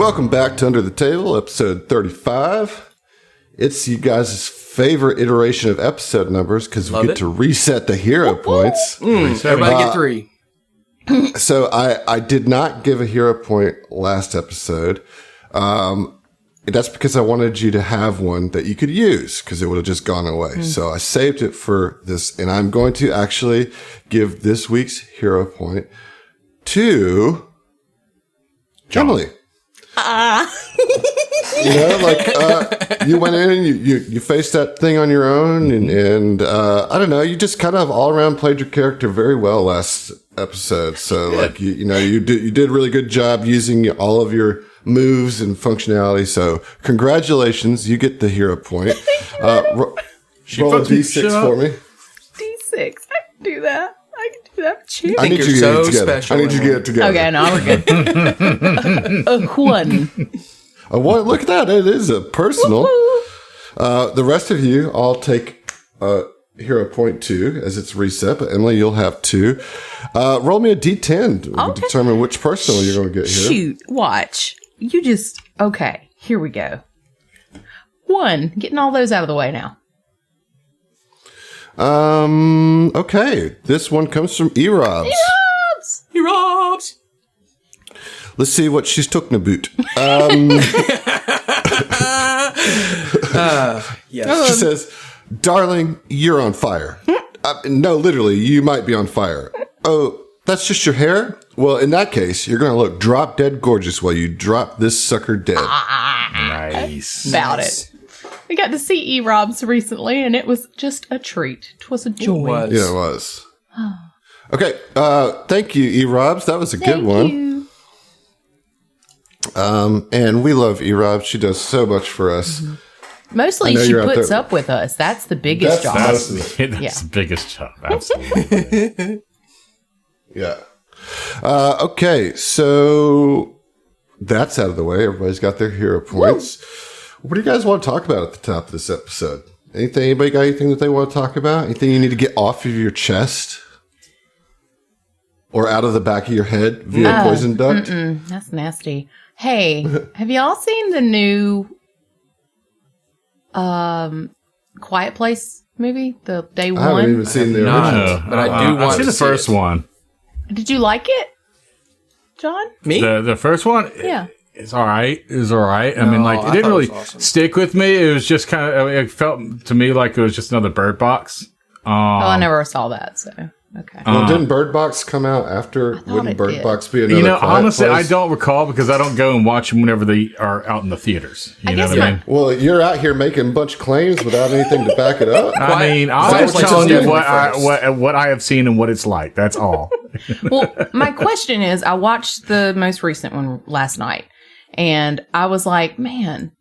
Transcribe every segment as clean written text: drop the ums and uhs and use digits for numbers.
Welcome back to Under the Table, episode 35. It's you guys' favorite iteration of episode numbers because we get to reset the hero points. Everybody get 3. So I did not give a hero point last episode. That's because I wanted you to have one that you could use because it would have just gone away. So I saved it for this, and I'm going to actually give this week's hero point to Emily. You know, like you went in and you faced that thing on your own, and I don't know, you just kind of all around played your character very well last episode. So like you did a really good job using all of your moves and functionality. So congratulations, you get the hero point. Roll a d6 for me. D6, I can do that. I need you to get it together. I need you to get it together. Okay, no, we're good. A 1. A 1? Look at that. It is a personal. The rest of you all take hero point 2 as it's reset, but Emily, you'll have 2. Roll me a d10 to determine which personal you're going to get here. Shoot, watch. You just, okay, here we go. 1, getting all those out of the way now. Okay. This one comes from E-Robs. E-Robs! Let's see what she's talking about. Yes. She says, darling, you're on fire. No, literally, you might be on fire. Oh, that's just your hair? Well, in that case, you're going to look drop dead gorgeous while you drop this sucker dead. Nice. About it. We got to see E-Robs recently, and it was just a treat. It was a joy. Yeah, it was. Okay. Thank you, E-Robs. That was a good one. You. And we love E-Robs. She does so much for us. Mostly she puts up with us. That's the biggest job. That's the biggest job. Absolutely. Yeah. Okay. So that's out of the way. Everybody's got their hero points. Woo! What do you guys want to talk about at the top of this episode? Anybody got anything that they want to talk about? Anything you need to get off of your chest? Or out of the back of your head via poison duct? That's nasty. Hey, have y'all seen the new Quiet Place movie? The day one? I haven't even seen the original. But I do want to see the first one. Did you like it, John? Me? The first one? Yeah. It's all right. It was all right. I mean, like, it didn't really stick with me. It was just kind of, it felt to me like it was just another Bird Box. I never saw that, so, okay. Well, didn't Bird Box come out after? Wouldn't Bird Box be another Quiet honestly, Place? I don't recall because I don't go and watch them whenever they are out in the theaters. You know what I mean? Well, you're out here making a bunch of claims without anything to back it up. I mean, I'm just telling you what I have seen and what it's like. That's all. Well, my question is, I watched the most recent one last night, and I was like, man,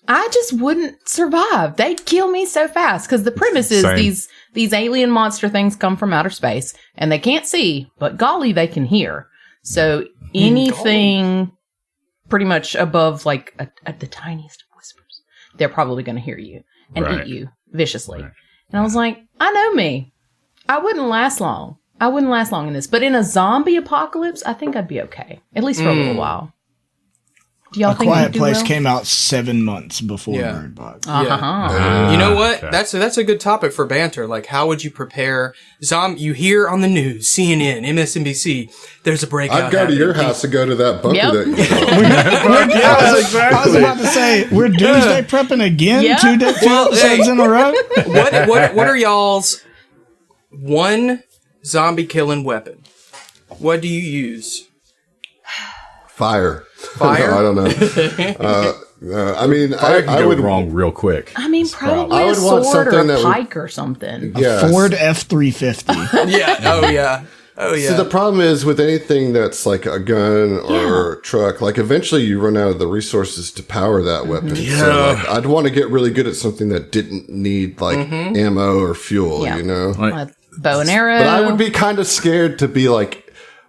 I just wouldn't survive. They'd kill me so fast because the premise is these alien monster things come from outer space and they can't see, but golly, they can hear. So anything pretty much above like at the tiniest of whispers, they're probably going to hear you and eat you viciously. Right. And I was like, I know me. I wouldn't last long. I wouldn't last long in this. But in a zombie apocalypse, I think I'd be okay. At least for a little while. Do y'all think Quiet Place came out 7 months before Bird Box. You know what? Okay. That's a good topic for banter. Like, how would you prepare you hear on the news, CNN, MSNBC, there's a breakout. I'd go to your house to go to that bunker that you I was about to say, we're doomsday prepping again? Yep. 2 episodes in a row? What are y'all's one zombie killing weapon? What do you use? Fire. Fire? No, I don't know. I mean, I would go wrong real quick. I mean, probably a sword or a pike or something. A Ford F-350. Yeah. Oh, yeah. Oh, yeah. So the problem is with anything that's like a gun or a truck, like eventually you run out of the resources to power that weapon. Yeah. So like, I'd want to get really good at something that didn't need like ammo or fuel, you know? Like, bow and arrow. But I would be kind of scared to be like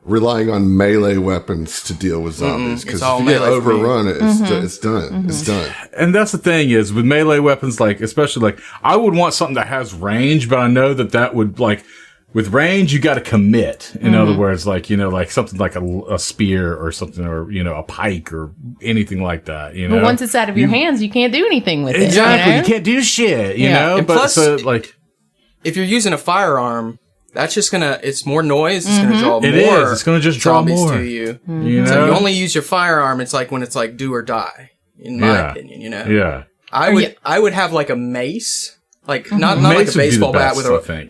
relying on melee weapons to deal with zombies because if you get overrun, it's done. It's done. And that's the thing is with melee weapons, like especially like I would want something that has range, but I know that would like with range, you got to commit. In other words, like, like something like a spear or something, or, a pike or anything like that, But once it's out of your hands, you can't do anything with it. Exactly. You can't do shit, you know? And but plus, if you're using a firearm, that's just it's more noise. It's going to draw more. It is. It's going to just draw more to you. You know? So you only use your firearm. It's like when it's like do or die, in my opinion, Yeah. I would have like a mace. Like not like a baseball bat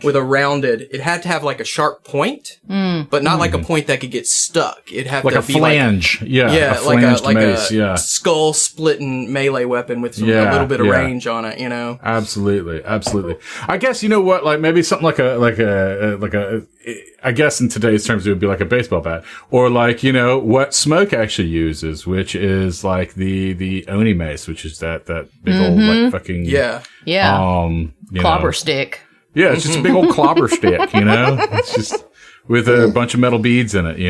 with a rounded. It had to have like a sharp point, but not like a point that could get stuck. It'd have like to a be flange. like mace, a skull splitting melee weapon with a little bit of range on it. Absolutely. I guess you know what, like maybe something like a. I guess in today's terms it would be like a baseball bat, or like what Smoke actually uses, which is like the Oni mace, which is that big old like fucking clobber stick. Yeah, it's just a big old clobber stick. It's just with a bunch of metal beads in it.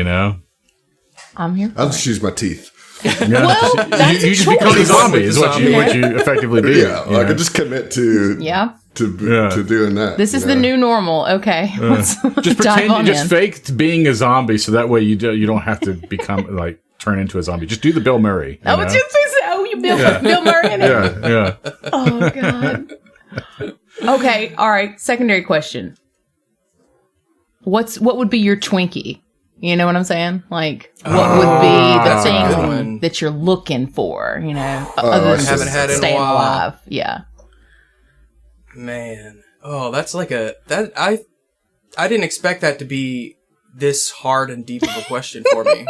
I'm here. I'll just use my teeth. Well, that's you just become a zombie. Is what you effectively do. Yeah, I could just commit to. Yeah. To doing that. This is the new normal. Okay. Let's just pretend you just faked being a zombie, so that way you don't have to become like turn into a zombie. Just do the Bill Murray. You Bill Murray in it. Yeah. Oh God. Okay. All right. Secondary question. What would be your Twinkie? You know what I'm saying? Like, what would be the thing that you're looking for? Other than haven't had it staying in a while. alive. Yeah. Man, that's like I didn't expect that to be this hard and deep of a question for me.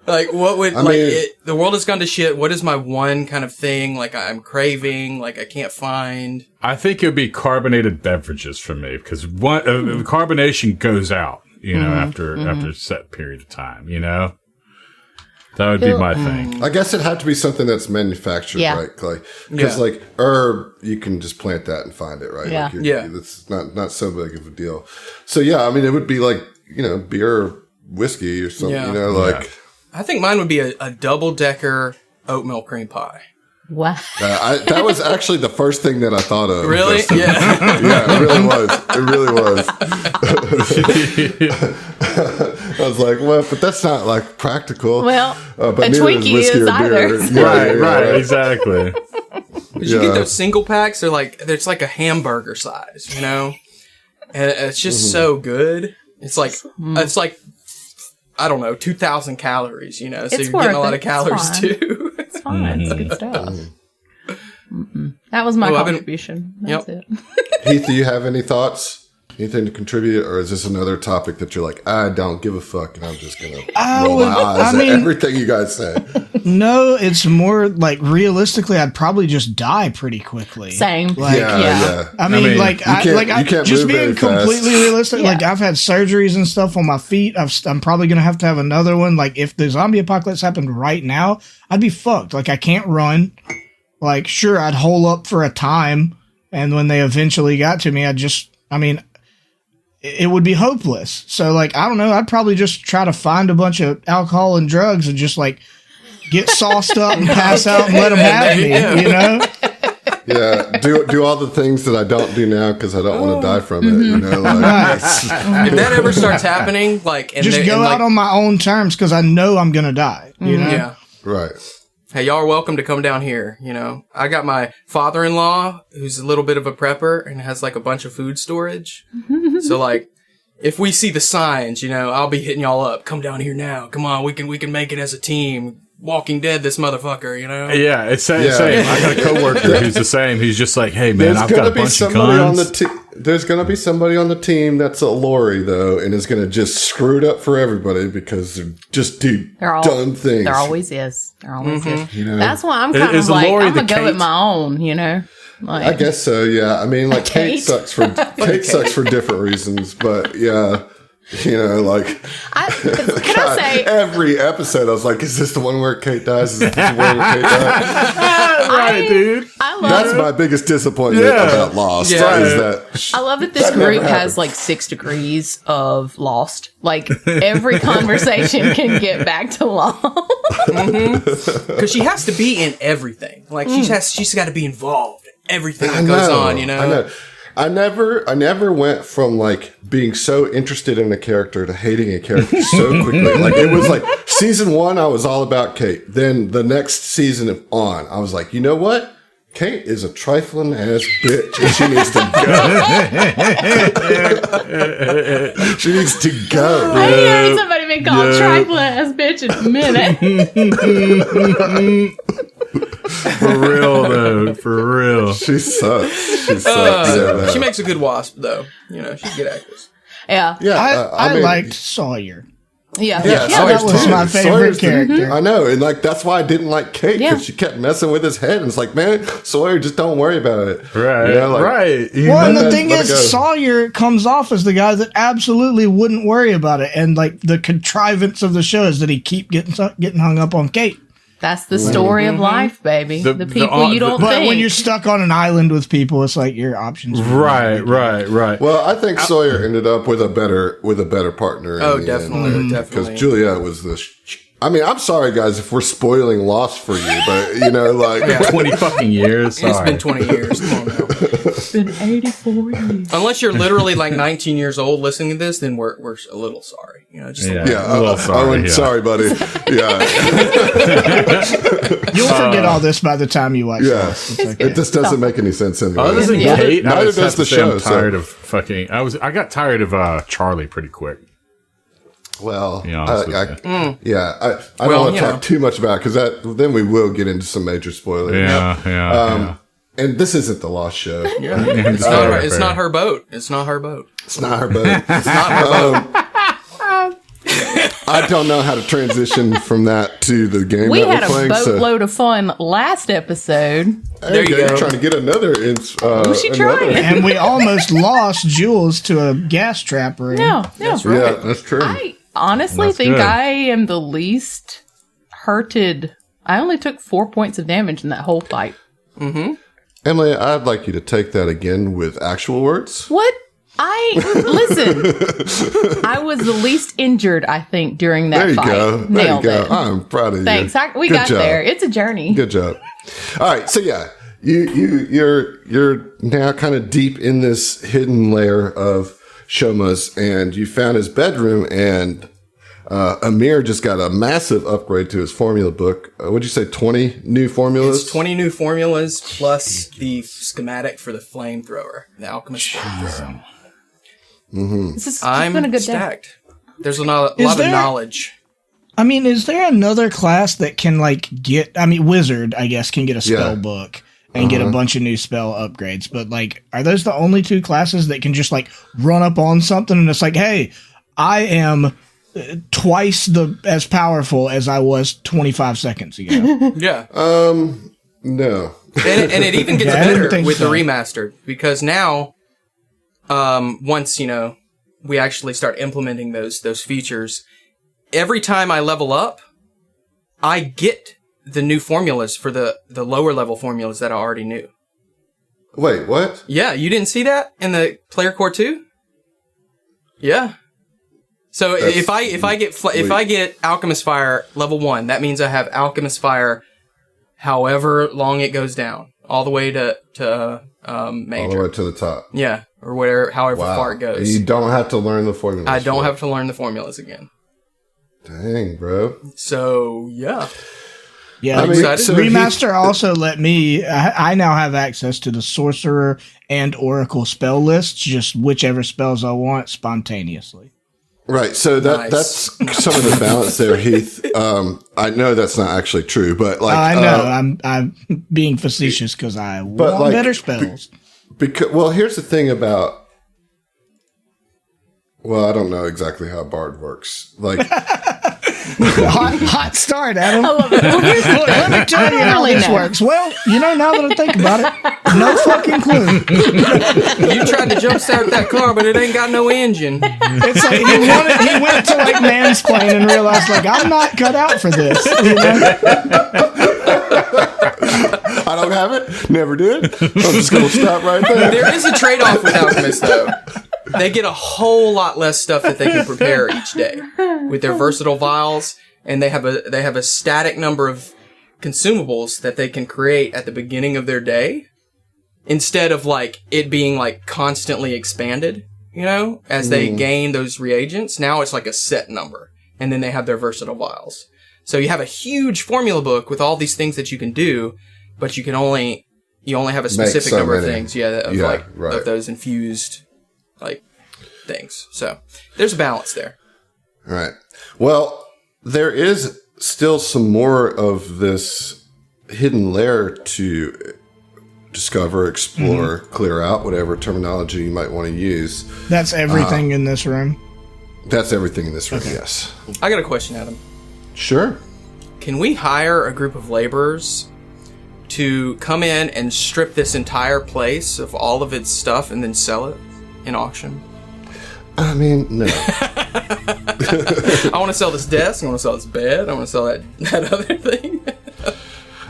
Like, what would the world has gone to shit. What is my one kind of thing like I'm craving? Like I can't find. I think it would be carbonated beverages for me because carbonation goes out, after a set period of time. That would be my thing. I guess it had to be something that's manufactured, right? Because like herb, you can just plant that and find it, right? Yeah. It's not so big of a deal. So yeah, I mean, it would be like beer, or whiskey, or something. I think mine would be a double-decker oatmeal cream pie. Wow. That was actually the first thing that I thought of. Really? Justin. Yeah. Yeah, it really was. I was like, well, but that's not like practical. Well, but a Twinkie is either. Right, exactly. But you get those single packs. They're like a hamburger size, and it's just so good. It's like I don't know, 2,000 calories. So you're getting a lot of calories too. It's fine. It's good stuff. That was my contribution. That's it. Heath, do you have any thoughts? Anything to contribute, or is this another topic that you're like, I don't give a fuck, and I'm just gonna roll my eyes at everything you guys say? No, it's more like realistically, I'd probably just die pretty quickly. Same. Like, yeah. I mean, you can't just move being very completely fast. realistic. Yeah. Like I've had surgeries and stuff on my feet. I'm probably gonna have to have another one. Like if the zombie apocalypse happened right now, I'd be fucked. Like I can't run. Like sure, I'd hole up for a time, and when they eventually got to me, it would be hopeless. So, like, I don't know. I'd probably just try to find a bunch of alcohol and drugs and just, like, get sauced up and pass out and let them have me, Yeah, do all the things that I don't do now because I don't want to die from it, Like, if that ever starts happening, like... just go out on my own terms because I know I'm going to die, you know? Yeah. Right. Hey, y'all are welcome to come down here, I got my father-in-law, who's a little bit of a prepper and has, like, a bunch of food storage. So, like, if we see the signs, I'll be hitting y'all up. Come down here now. Come on, we can make it as a team. Walking Dead this motherfucker, Yeah, it's same. I got a coworker who's the same. He's just like, hey, man, I've got a bunch of guns. There's going to be somebody on the team that's a Lori, though, and is going to just screw it up for everybody because they're just dumb things. There always is. That's why I'm kind of like, I'm going to go with my own, Like, I guess so, yeah. I mean, like, Kate sucks for different reasons, but yeah. Like, can I say every episode I was like, is this the one where Kate dies? Is this the one where Kate dies? Right, dude. That's my biggest disappointment about Lost. Yeah. Is that I love that this group has like 6 degrees of Lost. Like every conversation can get back to Lost. Because she has to be in everything. Like she's got to be involved in everything that goes on. I know. I never went from like being so interested in a character to hating a character so quickly. Like it was like season 1, I was all about Kate. Then the next season on, I was like, you know what? Kate is a trifling ass bitch, and she needs to go. She needs to go. I ain't heard somebody been called trifling ass bitch in a minute. For real, though. For real. She sucks. She sucks. She makes a good wasp, though. You know, she's a good actress. Yeah. Yeah, I mean, liked Sawyer. Yeah. Yeah, that was my favorite character. I know, and like that's why I didn't like Kate because she kept messing with his head. And it's like, man, Sawyer, just don't worry about it. Right, You know, like, right. Well, and the thing let it go. is, Sawyer comes off as the guy that absolutely wouldn't worry about it, and like the contrivance of the show is that he keep getting hung up on Kate. That's the story of life, baby. The people you don't But think. when you're stuck on an island with people, it's like your options. Right. Well, I think Sawyer ended up with a better partner. Oh, definitely. Because Juliet was the. I mean, I'm sorry, guys, if we're spoiling Lost for you, but you know, like 20 fucking years. It's Sorry. been 20 years. Come on now. It's been 84 years. Unless you're literally like 19 years old listening to this, then we're a little sorry. You know, just a little. yeah, a little sorry. sorry, buddy. Yeah, You'll forget all this by the time you watch yeah. Lost. It's like, It just doesn't make any sense anyway. Other than Yeah. Kate, I Neither just does have to the say show. I'm tired of fucking. I got tired of Charlie pretty quick. Well, Yeah, honestly, I don't Well, want you to know. talk too much about it because then we will get into some major spoilers. Yeah. And this isn't the Lost show. Yeah. It's not her boat. It's not her boat. It's not her boat. It's not her boat. I don't know how to transition from that to the game We that had we're a playing. boatload of fun last episode. There you go. go. You're trying to get another. she trying? and we almost lost Jules to a gas trapper. No. Yeah, that's true. I honestly That's think good. I am the least hurted. I only took 4 points of damage in that whole fight. Emily, I'd like you to take that again with actual words. What? Listen. I was the least injured, I think, during that There you fight. go. There Nailed you go. it. I'm proud of Thanks. you. We Good got job. there. It's a journey. Good job. All right, so yeah, you're now kind of deep in this hidden layer of Shoma's, and you found his bedroom, and Amir just got a massive upgrade to his formula book. What'd you say? 20 new formulas? It's 20 new formulas plus the schematic for the flamethrower, the alchemist flamethrower. It's I'm been a good day. stacked. There's a lot of there- knowledge. I mean, is there another class that can like get? I mean, Wizard, I guess, can get a spell Yeah. book and get a bunch of new spell upgrades. But like, are those the only two classes that can just like run up on something and it's like, hey, I am twice as powerful as I was 25 seconds ago. Yeah. No. And it even gets Yeah, I didn't better think with so. the remastered because now, once we actually start implementing those features, every time I level up, I get the new formulas for the lower level formulas that I already knew. Wait, what? Yeah, you didn't see that in the Player Core 2? Yeah. So if I get Alchemist Fire level 1, that means I have Alchemist Fire however long it goes down, all the way to major. All the way to the top. Yeah, or however far it goes. You don't have to learn the formulas. I don't for it. have to learn the formulas again. Dang, bro. So yeah, Yeah, I mean, so Remaster also let me. I now have access to the Sorcerer and Oracle spell lists, just whichever spells I want spontaneously. Right, so Nice. that's some of the balance there, Heath. I know that's not actually true, but like I know I'm being facetious because I want like, better spells. because here's the thing about. Well, I don't know exactly how Bard works. Like, hot start, Adam. I love it. Well, here's the Look, let me tell you how really this know. works. Well, now that I think about it, no fucking clue. you tried to jumpstart that car, but it ain't got no engine. It's like he went to like mansplain and realized like I'm not cut out for this. You know? I don't have it. Never did. I'm just going to stop right there. There is a trade-off with alchemists, though. They get a whole lot less stuff that they can prepare each day with their versatile vials, and they have a static number of consumables that they can create at the beginning of their day. instead of like it being like constantly expanded, you know, as they gain those reagents, now it's like a set number. And then they have their versatile vials. So you have a huge formula book with all these things that you can do, but you only have a specific number of things. Of those infused like things. So there's a balance there. All right. Well, there is still some more of this hidden layer to discover, explore, clear out, whatever terminology you might want to use. That's everything in this room. That's everything in this room, yes. I got a question, Adam. Sure. Can we hire a group of laborers to come in and strip this entire place of all of its stuff and then sell it in auction? I mean, no. I want to sell this desk. I want to sell this bed. I want to sell that other thing.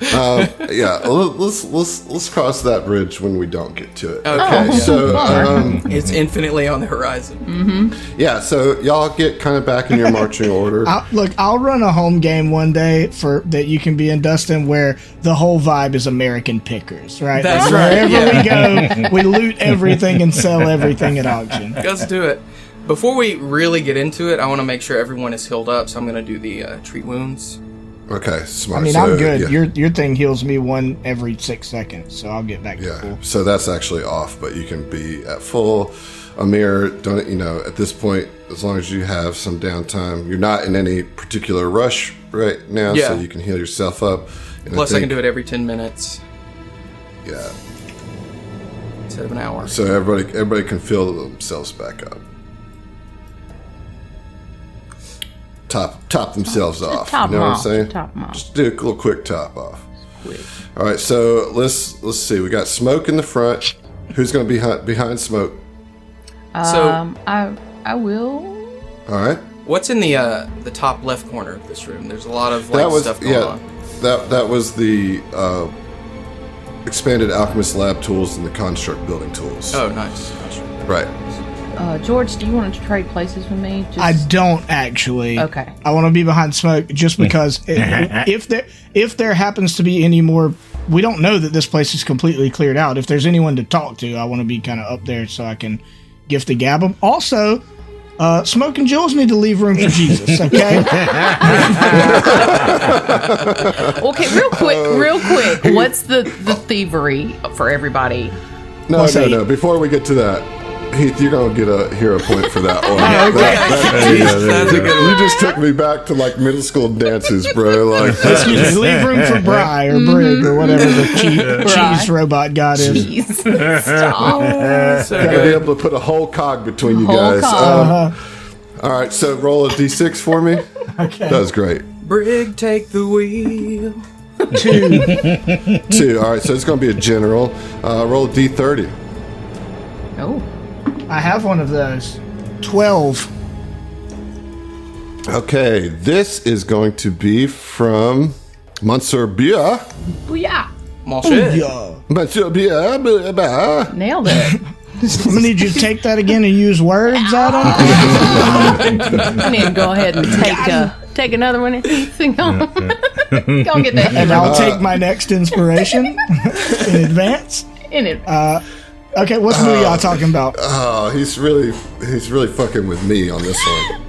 Yeah, let's cross that bridge when we don't get to it. Okay, so it's infinitely on the horizon. yeah, so y'all get kind of back in your marching order. I'll run a home game one day that you can be in, Dustin, where the whole vibe is American Pickers, right? That's like, right. Wherever we go, we loot everything and sell everything at auction. Let's do it. Before we really get into it, I want to make sure everyone is healed up, so I'm going to do the treat wounds. Okay, smart. I mean, so, I'm good. Yeah. Your thing heals me one every 6 seconds, so I'll get back to full. So that's actually off, but you can be at full. Amir, don't at this point, as long as you have some downtime, you're not in any particular rush right now, so you can heal yourself up. And Plus, I can do it every 10 minutes. Yeah. Instead of an hour. So everybody can fill themselves back up. Top themselves off. Top you know them what I'm off. saying? Top them off. Just do a little quick top off. Quick. All right, so let's see. We got Smoke in the front. Who's going to be behind Smoke? I will. All right. What's in the top left corner of this room? There's a lot of stuff going on. That was the expanded alchemist lab tools and the construct building tools. Oh, nice. Right. George, do you want to trade places with me? I don't actually. Okay. I want to be behind Smoke just because if there happens to be any more, we don't know that this place is completely cleared out. If there's anyone to talk to, I want to be kind of up there so I can gift the gab them. Also, Smoke and Jules need to leave room for Jesus, okay? Okay, real quick. What's the thievery for everybody? No. Before we get to that, Heath, you're gonna get a hero point for that one. That's a good one. You just took me back to like middle school dances, bro. Like, Excuse me, leave room for Bry or Brig or whatever the cheese robot god is. Jeez. Stop. So gotta be good. able to put a whole cog between you Whole guys. cog. All right, so roll a d6 for me. Okay. That was great. Brig, take the wheel. 2. All right, so it's gonna be a general. Roll a d30. Oh. I have one of those. 12. Okay, this is going to be from Monsieur Bia. Booyah. Mon cher. Yeah. Monsieur Bia. Nailed it. I'm gonna need you to take that again and use words, Adam. I need to go ahead and take another one. Go and get that. And I'll take my next inspiration in advance. Okay, what's Booyah talking about? Oh, he's really fucking with me on this one.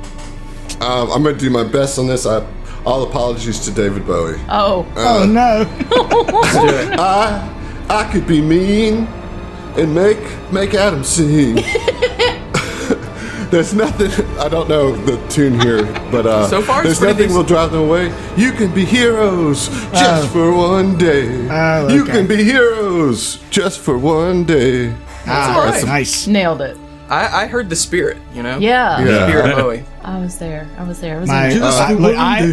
I'm gonna do my best on this. All apologies to David Bowie. Oh. Oh no. I could be mean and make Adam sing. There's nothing. I don't know the tune here, but So far, it's there's pretty nothing will drive them away. You can be heroes just for one day. Oh, You okay. can be heroes just for one day. all right. Nice. Nailed it. I heard the spirit, you know? Yeah. Yeah. Spirit of Bowie. I was there. I was in My, it.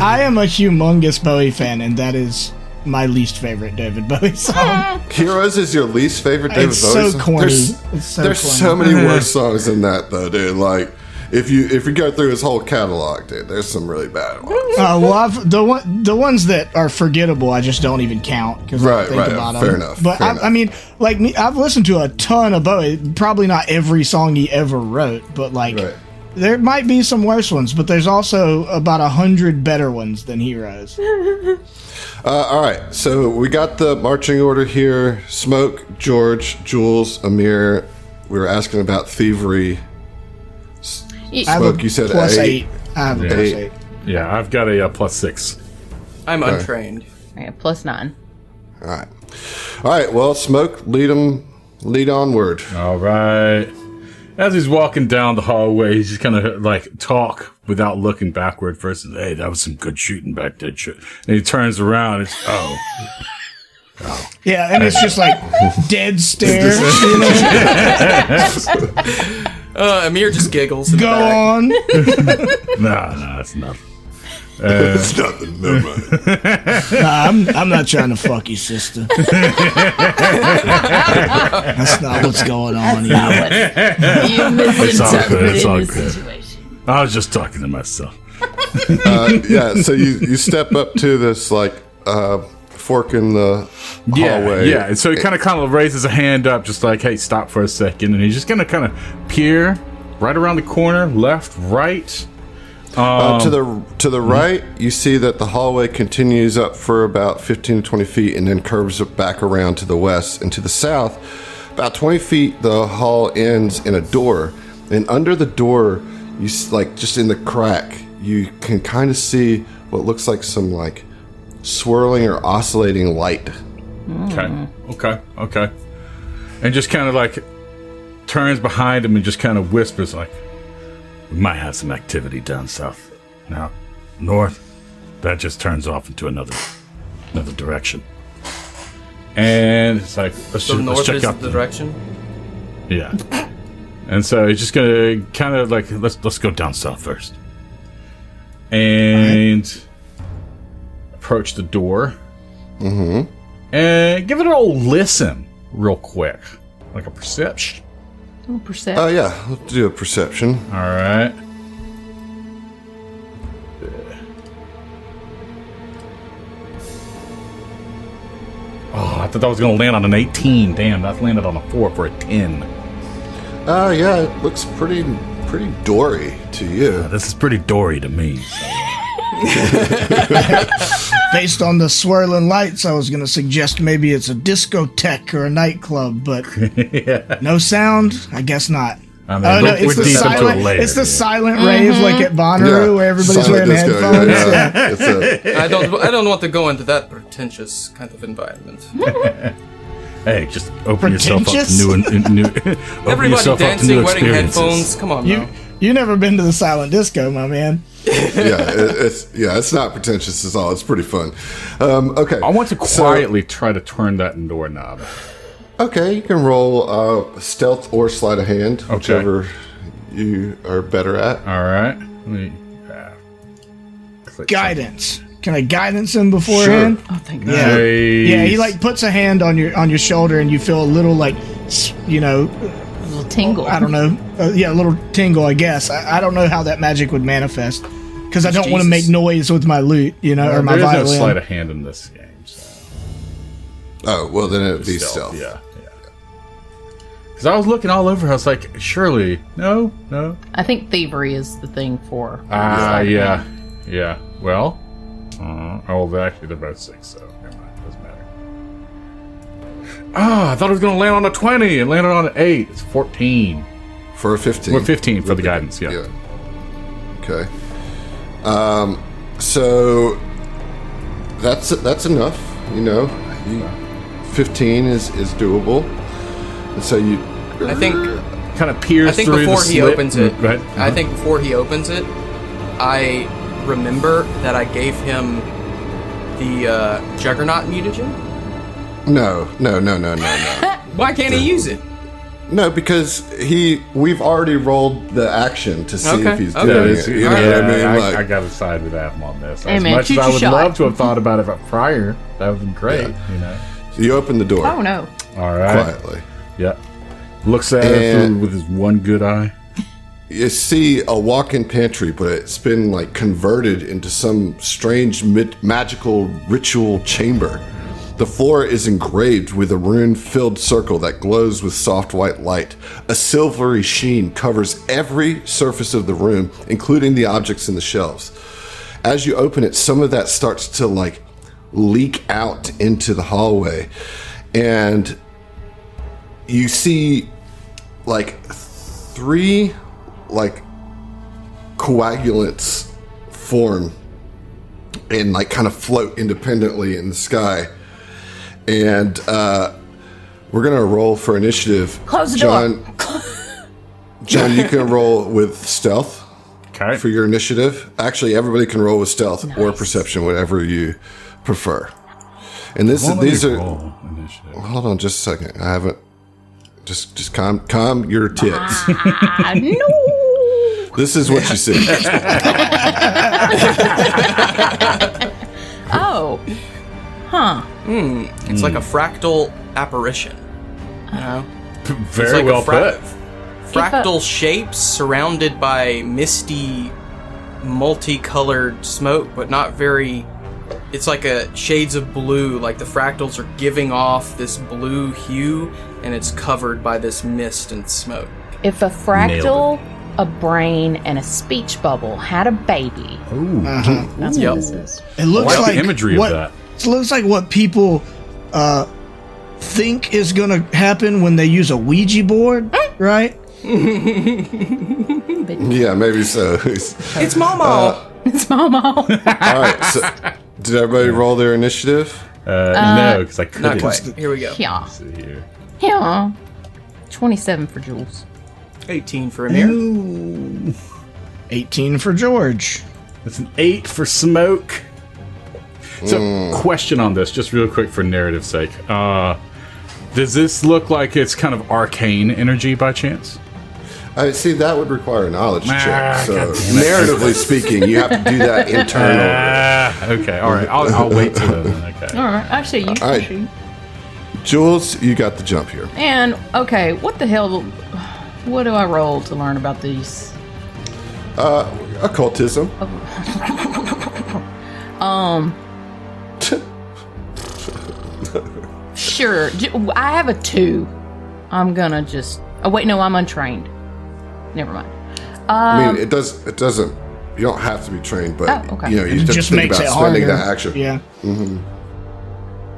I am a humongous Bowie fan, and that is my least favorite David Bowie song. Heroes is your least favorite David It's Bowie so song? corny. There's, It's so there's corny. so many worse songs than that, though, dude. Like, if you go through his whole catalog, dude, there's some really bad ones. Well, the ones that are forgettable, I just don't even count because I Right, think right. about Fair them. enough, But fair enough. I mean, like me, I've listened to a ton of Bowie. Probably not every song he ever wrote, but like Right. There might be some worse ones, but there's also about 100 better ones than heroes. All right, so we got the marching order here. Smoke, George, Jules, Amir. We were asking about thievery. Smoke, you said plus 8. 8. I have a plus 8. Yeah, I've got a +6. I'm untrained. I got +9. All right. Well, Smoke, lead onward. All right. As he's walking down the hallway, he's just kind of like talk without looking backward first. Hey, that was some good shooting back there. And he turns around. It's Yeah, and it's just like dead stare. Amir just giggles. In Go the back. on. no, it's nothing. It's nothing. Never mind. I'm not trying to fuck you, sister. That's not what's going on here. You It's all good. misinterpreted It's all the good. situation. I was just talking to myself. Yeah, so you step up to this like fork in the hallway. Yeah. And so he kind of raises a hand up, just like, "Hey, stop for a second." And he's just gonna kind of peer right around the corner, left, right. To the right, you see that the hallway continues up for about 15 to 20 feet and then curves back around to the west. And to the south, about 20 feet, the hall ends in a door. And under the door, you like just in the crack, you can kind of see what looks like some like swirling or oscillating light. Okay. And just kind of like turns behind him and just kind of whispers like, "We might have some activity down south. Now, north, that just turns off into another direction." And it's like, let's North check is out the direction. Yeah. And so he's just gonna kind of like, let's go down south first. And approach the door. Mm-hmm. And give it an old listen real quick. Like a perception. Oh, percent. Oh, yeah. Let's do a perception. All right. Oh, I thought that was going to land on an 18. Damn, that's landed on a 4 for a 10. Yeah, it looks pretty Dory to you. This is pretty Dory to me. Based on the swirling lights, I was going to suggest maybe it's a discotheque or a nightclub, but no sound? I guess not. I mean, It's the deep into silent. it later, It's the yeah. silent rave like at Bonnaroo where everybody's Silent wearing disco, headphones. yeah. It's a, I don't want to go into that pretentious kind of environment. Hey, just open yourself up to Pretentious? new open Everybody yourself up to dancing, new wearing experiences. headphones. Come on, now. You never been to the silent disco, my man. it's not pretentious at all. It's pretty fun. Okay. I want to quietly try to turn that doorknob. Okay, you can roll stealth or sleight of hand, Okay. whichever you are better at. All right. Let me click Guidance. Can I guidance him beforehand? Oh, thank Yeah. God. Nice. Yeah, he like puts a hand on your shoulder and you feel a little like, you know, A little tingle. I don't know. A little tingle, I guess. I don't know how that magic would manifest because I don't want to make Jesus. noise with my lute, you know, or my There is no violin. sleight of hand in this game. So. Oh, well, then it'd be stealth. Yeah. Because I was looking all over, I was like, surely, no. I think thievery is the thing for. Yeah. Well, actually, they're both 6, so never mind. Doesn't matter. I thought it was going to land on a 20. It landed on an 8. It's 14. For a 15. Or 15 for the guidance, yeah. Okay. So that's enough, you know. 15 is doable. And so you... I think Kind of peers through before the he slit. opens it, Go ahead. I think before he opens it, I remember that I gave him the Juggernaut mutagen. No. Why can't he use it? No, because we've already rolled the action to see Okay, if he's okay. doing Yeah, it. You know what I mean? I Like, got to side with Adam on this. Hey, As man, much shoot as I your would shot. love to have thought about it prior, that would have been great, Yeah. you know. so you open the door Oh, no. All right. quietly. Yeah. Looks at it And- through with his one good eye. You see a walk-in pantry, but it's been like converted into some strange magical ritual chamber. The floor is engraved with a rune-filled circle that glows with soft white light. A silvery sheen covers every surface of the room, including the objects in the shelves. As you open it, some of that starts to like leak out into the hallway, and you see like 3 like coagulants form and like kind of float independently in the sky. And we're gonna roll for initiative. Close the door. John, you can roll with stealth Okay. for your initiative. Actually, everybody can roll with stealth or perception, whatever you prefer. And these are. Initiative. Hold on, just a second. I haven't. Just calm your tits. No. This is what you see. Oh. Huh. It's like a fractal apparition. You know? Very It's like well a put. fractal shapes surrounded by misty, multicolored smoke, but not very. It's like a shades of blue, like the fractals are giving off this blue hue, and it's covered by this mist and smoke. If a fractal, a brain, and a speech bubble had a baby, that's Yep. what this is. It looks I like like the imagery what, of that. It looks like what people think is going to happen when they use a Ouija board, right? Yeah, maybe so. It's Momo! It's Momo. All right. So, did everybody roll their initiative? No, because I couldn't. Not quite. Here we go. Yeah. See here. Yeah. 27 for Jules. 18 for Amir. 18 for George. That's an 8 for smoke. So, question on this, just real quick for narrative's sake. Does this look like it's kind of arcane energy by chance? I see that would require a knowledge check. So, God damn it. narratively speaking, you have to do that internally. Okay, all right. I'll wait till then. Okay. All right. Actually, you All right. shoot. Jules, you got the jump here. And, okay, what the hell? What do I roll to learn about these? Occultism. Sure. I have a 2. I'm gonna just. Oh wait, no, I'm untrained. Never mind. I mean, it doesn't. You don't have to be trained, but Oh, okay. you know, you It have to just think makes about it spending harder. that action. Yeah.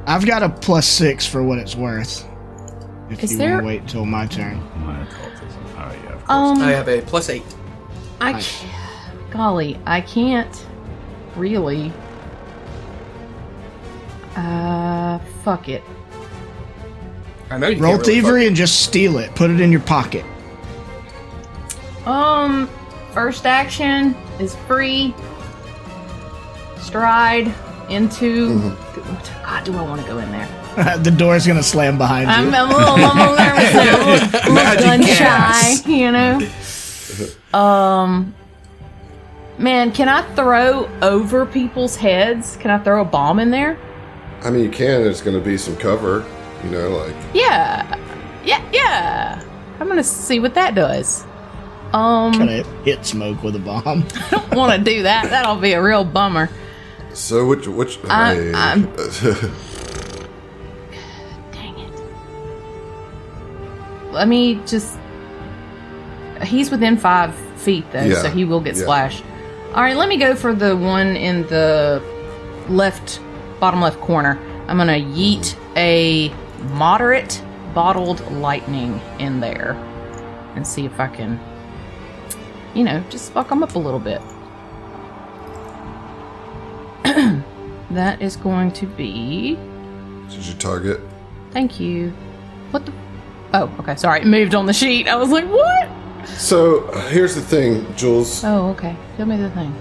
I've got a +6 for what it's worth. If Is you there- want to wait until my turn. My occultism. Oh, yeah, of course. I have a +8. Golly, I can't really. Fuck it. I know you Roll can't really thievery and just steal it. Put it in your pocket. First action is free. Stride into. God, do I want to go in there? The door's gonna slam behind you. I'm a little nervous now. A little gun shy, you know. Man, can I throw over people's heads? Can I throw a bomb in there? I mean, you can. There's going to be some cover. You know, like Yeah. I'm gonna see what that does. Gonna hit smoke with a bomb. Want to do that? That'll be a real bummer. so. Which? I'm- Dang it. Let me just. He's within 5 feet though, Yeah, so he will get yeah. splashed. All right, let me go for the one in the bottom left corner. I'm gonna yeet a moderate bottled lightning in there and see if I can, just fuck them up a little bit. That is going to be. Did you target? Thank you. What the? Oh, okay. Sorry, it moved on the sheet. I was like, what? So here's the thing, Jules. Oh, okay. Tell me the thing.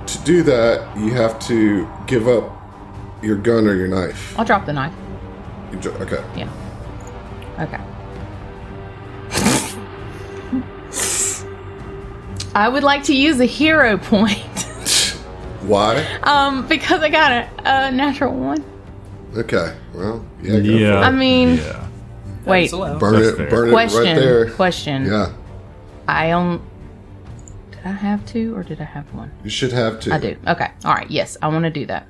To do that, you have to give up your gun or your knife. I'll drop the knife. Okay. Yeah. Okay. I would like to use a hero point. Why? Because I got a natural 1. Okay. Well, yeah. Go Yeah. I mean, Yeah. wait. It's allowed. Burn That's it. fair. Burn it right there. Question. Yeah. Did I have 2 or did I have 1? You should have to. I do. Okay. All right. Yes, I want to do that.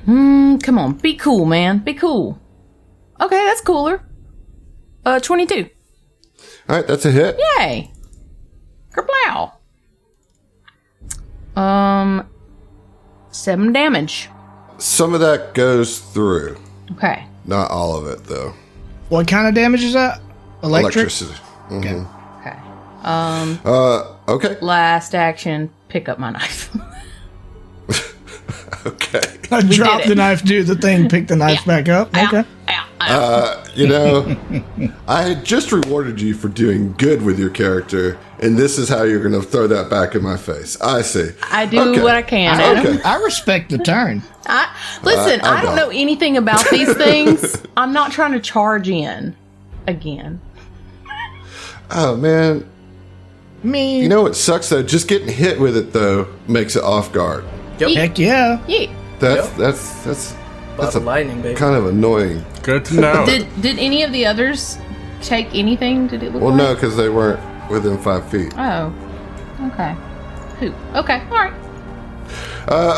Come on, be cool, man. Be cool. Okay, that's cooler. 22. All right, that's a hit. Yay. Kerplow. 7 damage. Some of that goes through. Okay. Not all of it, though. What kind of damage is that? Electricity. Okay. Okay. Okay. Last action, pick up my knife. Okay. I dropped it. the knife, do the thing, pick the knife back up. Okay. I had just rewarded you for doing good with your character, and this is how you're going to throw that back in my face. I see. I do what I can, Adam. Okay. I respect the turn. Listen, I I don't know anything about these things. I'm not trying to charge in again. Oh, man. Me. You know what sucks, though? Just getting hit with it, though, makes it off guard. Yep. Heck yeah. Yeah. That's Lots of lightning, baby. kind of annoying. Good to know. Did any of the others take anything? Did it look Well, like? no, because they weren't within 5 feet. Oh. Okay. Who? Okay. All right.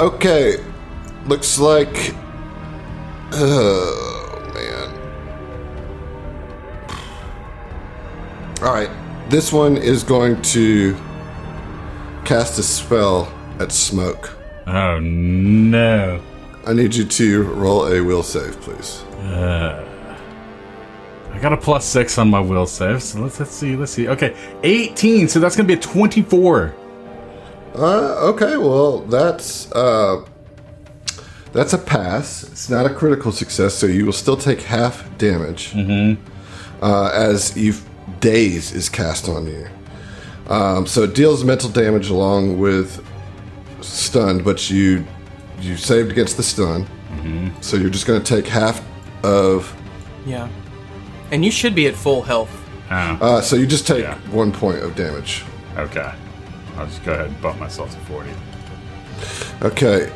Okay. Looks like... Oh, man. All right. This one is going to cast a spell at Smoke. Oh, no. I need you to roll a will save, please. I got a +6 on my will save, so let's see. Okay, 18, so that's going to be a 24. Okay, well, that's a pass. It's not a critical success, so you will still take half damage. As Daze is cast on you. So it deals mental damage along with stunned, but you saved against the stun. So you're just going to take half of... Yeah. And you should be at full health. Oh, so you just take Yeah. 1 point of damage. okay. I'll just go ahead and bump myself to 40. Okay.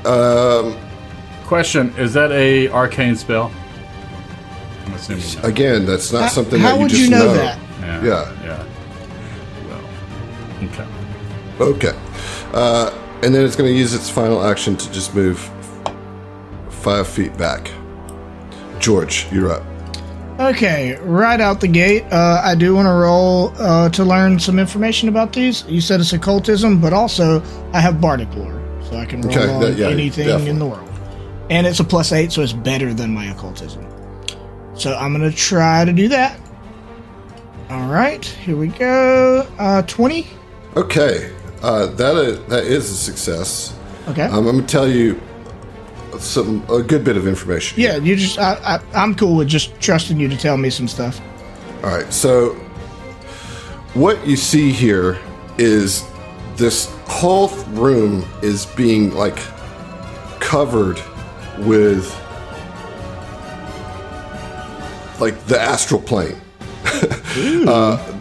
Question, is that a arcane spell? I'm assuming no. Again, that's not something How that you would just you know that? Yeah. Yeah. Well, okay. Okay. And then it's going to use its final action to just move 5 feet back. George, you're up. Okay, right out the gate, I do want to roll to learn some information about these. You said it's occultism, but also I have bardic lore, so I can roll Okay, on yeah, anything definitely. in the world. And it's a +8, so it's better than my occultism. So I'm going to try to do that. All right, here we go. 20. Okay. That is a success. Okay. I'm going to tell you a good bit of information. Yeah, you just I'm cool with just trusting you to tell me some stuff. All right. So what you see here is this whole room is being like covered with like the astral plane.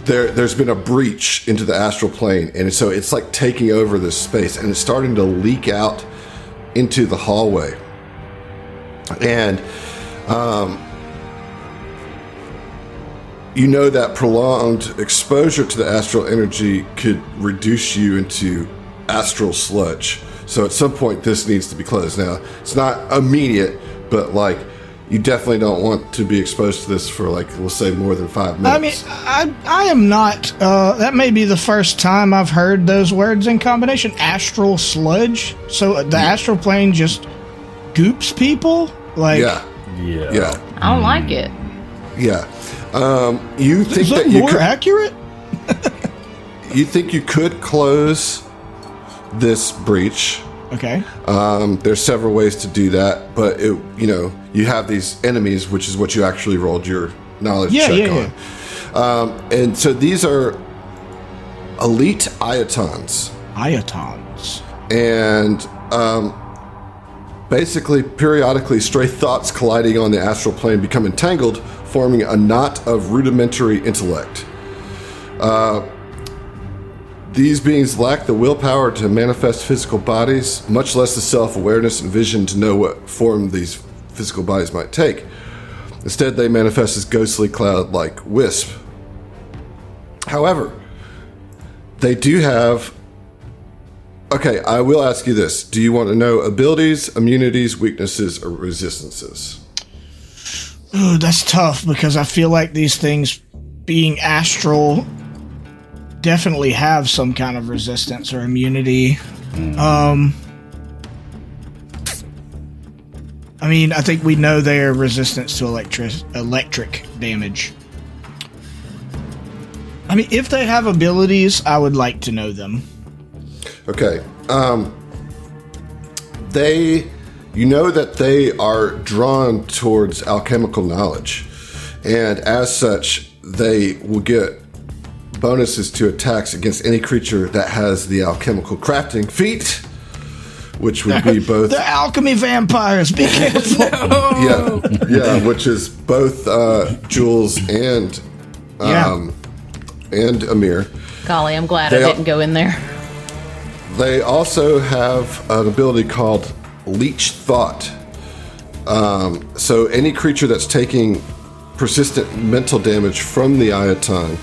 There's been a breach into the astral plane, and so it's like taking over this space, and it's starting to leak out into the hallway. And you know that prolonged exposure to the astral energy could reduce you into astral sludge. So at some point, this needs to be closed. Now, it's not immediate, but like, you definitely don't want to be exposed to this for like, we'll say more than 5 minutes. I mean, I am not, that may be the first time I've heard those words in combination. Astral sludge. So the astral plane just goops people? Like, Yeah. I don't like it. Yeah. You think is that that you more could, accurate? you think you could close this breach? Okay. There's several ways to do that, but you have these enemies, which is what you actually rolled your knowledge check on. And so these are elite Iotons. Iotons. And basically, periodically, stray thoughts colliding on the astral plane become entangled, forming a knot of rudimentary intellect. These beings lack the willpower to manifest physical bodies, much less the self-awareness and vision to know what form these physical bodies might take. Instead, they manifest as ghostly cloud-like wisp. However, they do have Okay, I will ask you this. Do you want to know abilities, immunities, weaknesses, or resistances? Ooh, that's tough because I feel like these things, being astral, definitely have some kind of resistance or immunity. I mean, I think we know their resistance to electric damage. I mean, if they have abilities, I would like to know them. Okay. You know that they are drawn towards alchemical knowledge, and as such, they will get bonuses to attacks against any creature that has the alchemical crafting feat, which would be both the alchemy vampires. Be careful. yeah, which is both Jules and Amir. Golly, I'm glad I didn't go in there. They also have an ability called Leech Thought. So any creature that's taking persistent mental damage from the Ayaton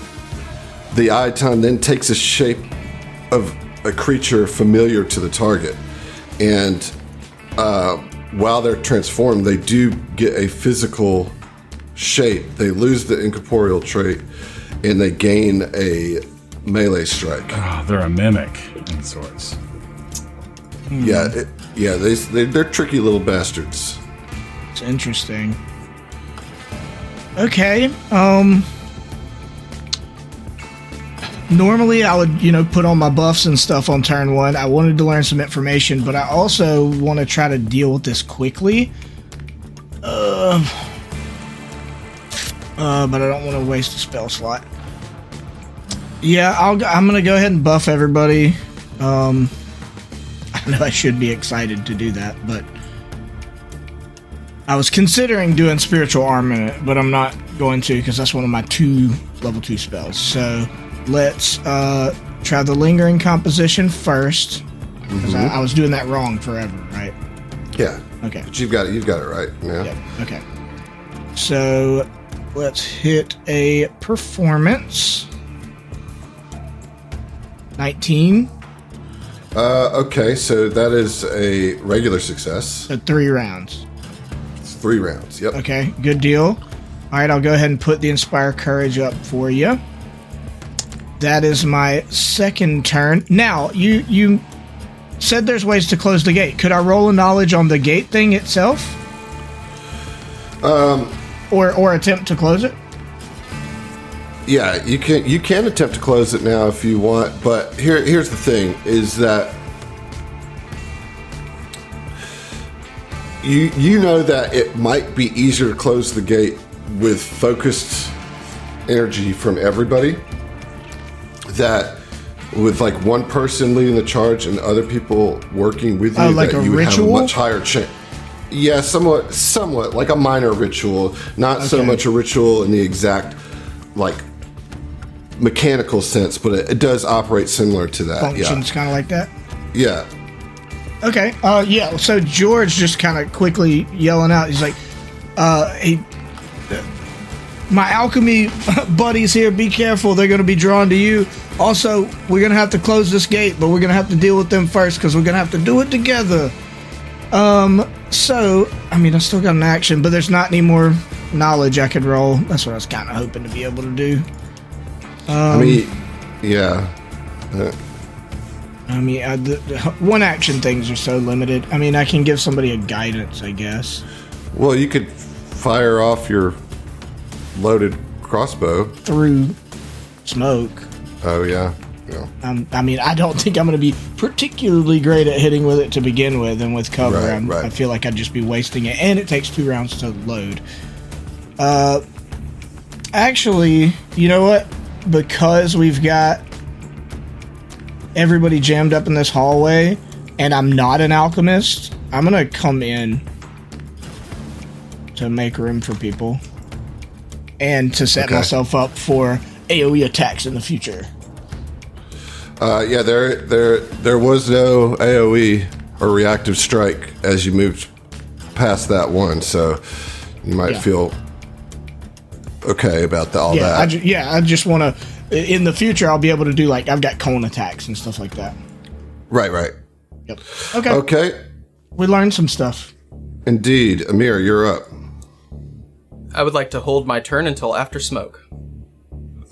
then takes a shape of a creature familiar to the target. And while they're transformed, they do get a physical shape. They lose the incorporeal trait, and they gain a melee strike. Oh, they're a mimic in sorts. They're tricky little bastards. It's interesting. Okay. Normally I would, put on my buffs and stuff on turn 1. I wanted to learn some information, but I also want to try to deal with this quickly. But I don't want to waste a spell slot. Yeah, I'm going to go ahead and buff everybody. I know I should be excited to do that, but I was considering doing Spiritual Armament, but I'm not going to because that's one of my 2 level 2 spells. So let's try the Lingering Composition first, because I was doing that wrong forever, right? Yeah. Okay. But you've got it right now. Yep. Okay. So let's hit a Performance. 19. Okay, so that is a regular success. So 3 rounds. It's 3 rounds, yep. Okay, good deal. All right, I'll go ahead and put the Inspire Courage up for you. That is my second turn. Now, you said there's ways to close the gate. Could I roll a knowledge on the gate thing itself? Or attempt to close it? Yeah, you can attempt to close it now if you want, but here's the thing, is that you know that it might be easier to close the gate with focused energy from everybody, that with like one person leading the charge and other people working with you, like that a you would ritual? have a much higher chance. Yeah, somewhat like a minor ritual, not so much a ritual in the exact like mechanical sense, but it does operate similar to that. Functions kind of like that? Yeah. Okay. Yeah, so George just kind of quickly yelling out, he's like, my alchemy buddies here, be careful, they're going to be drawn to you. Also, we're going to have to close this gate, but we're going to have to deal with them first because we're going to have to do it together. So, I mean, I still got an action, but there's not any more knowledge I could roll. That's what I was kind of hoping to be able to do. Yeah. The one action things are so limited. I mean, I can give somebody a guidance, I guess. Well, you could fire off your loaded crossbow Through smoke. Oh, yeah. I mean, I don't think I'm going to be particularly great at hitting with it to begin with, and with cover, Right. I feel like I'd just be wasting it, and it takes 2 rounds to load. Actually, you know what? Because we've got everybody jammed up in this hallway, and I'm not an alchemist, I'm going to come in to make room for people, and to set myself up for AoE attacks in the future. Yeah, there was no AoE or reactive strike as you moved past that one, so you might feel okay about all that. I just want to, in the future, I'll be able to do, like, I've got cone attacks and stuff like that. Right. Yep. Okay. Okay. We learned some stuff. Indeed. Amir, you're up. I would like to hold my turn until after smoke.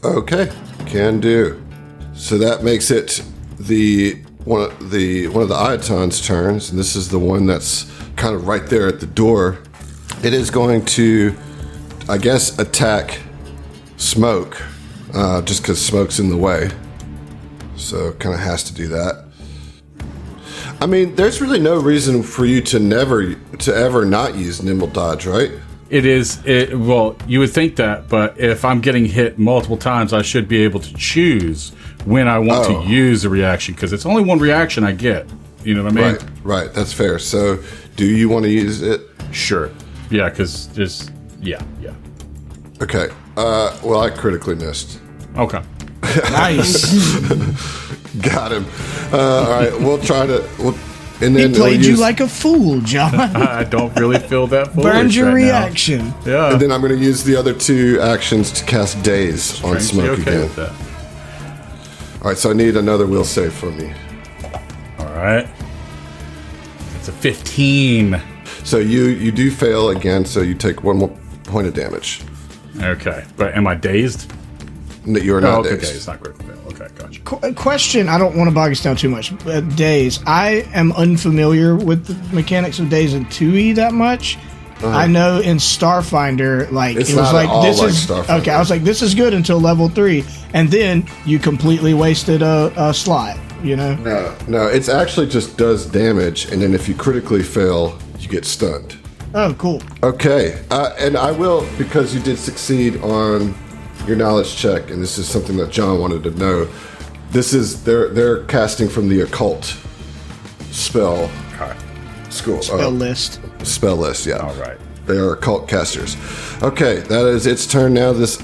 Okay. Can do. So that makes it one of the Ioton's turns, and this is the one that's kind of right there at the door. It is going to, I guess, attack Smoke, just because Smoke's in the way. So kind of has to do that. I mean, there's really no reason for you to ever not use Nimble Dodge, right? Well, you would think that, but if I'm getting hit multiple times, I should be able to choose when I want to use a reaction, because it's only one reaction I get. You know what I mean? Right. That's fair. So, do you want to use it? Sure. Yeah, because there's... Yeah. Okay. Well, I critically missed. Okay. Nice. Got him. All right, we'll try to... and He then played you like a fool, John. I don't really feel that foolish Burned your right reaction. now. Yeah. And then I'm going to use the other 2 actions to cast Daze on Smoke okay again. with that. All right, so I need another will save from me. All right. It's a 15. So you do fail again, so you take 1 more point of damage. Okay. But am I dazed? That you are not okay, dazed. it's not critical fail. Okay, gotcha. Question, I don't want to bog us down too much. Daze. I am unfamiliar with the mechanics of Daze in 2E that much. I know in Starfinder, like It's it was not like at all this like is Starfinder. okay. I was like, this is good until level 3, and then you completely wasted a slot. You know? No, it's actually just does damage, and then if you critically fail, you get stunned. Oh, cool. Okay, and I will, because you did succeed on your knowledge check, and this is something that John wanted to know. This is they're casting from the occult spell school Spell list. spell list. Yeah, All right. they are occult casters. Okay, that is its turn now. The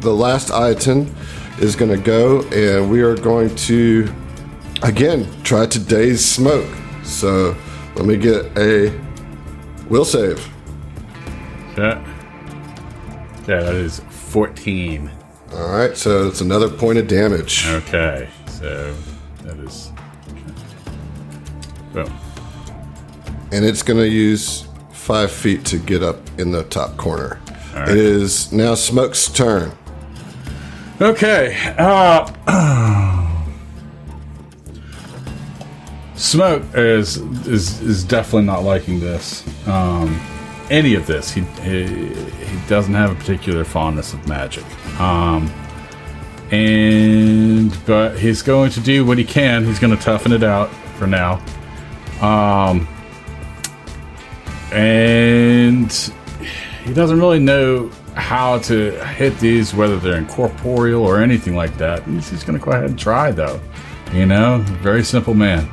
last Ioton is going to go, and we are going to again try to daze Smoke. So let me get a will save. Okay. Okay, that is 14. All right, so it's another point of damage. Okay, so that is... Boom. And it's going to use 5 feet to get up in the top corner. right. It is now Smoke's turn. Okay. Smoke is definitely not liking this. Any of this. He doesn't have a particular fondness of magic. But he's going to do what he can. He's going to toughen it out for now. And he doesn't really know how to hit these, whether they're incorporeal or anything like that. He's just going to go ahead and try, though. You know, very simple man.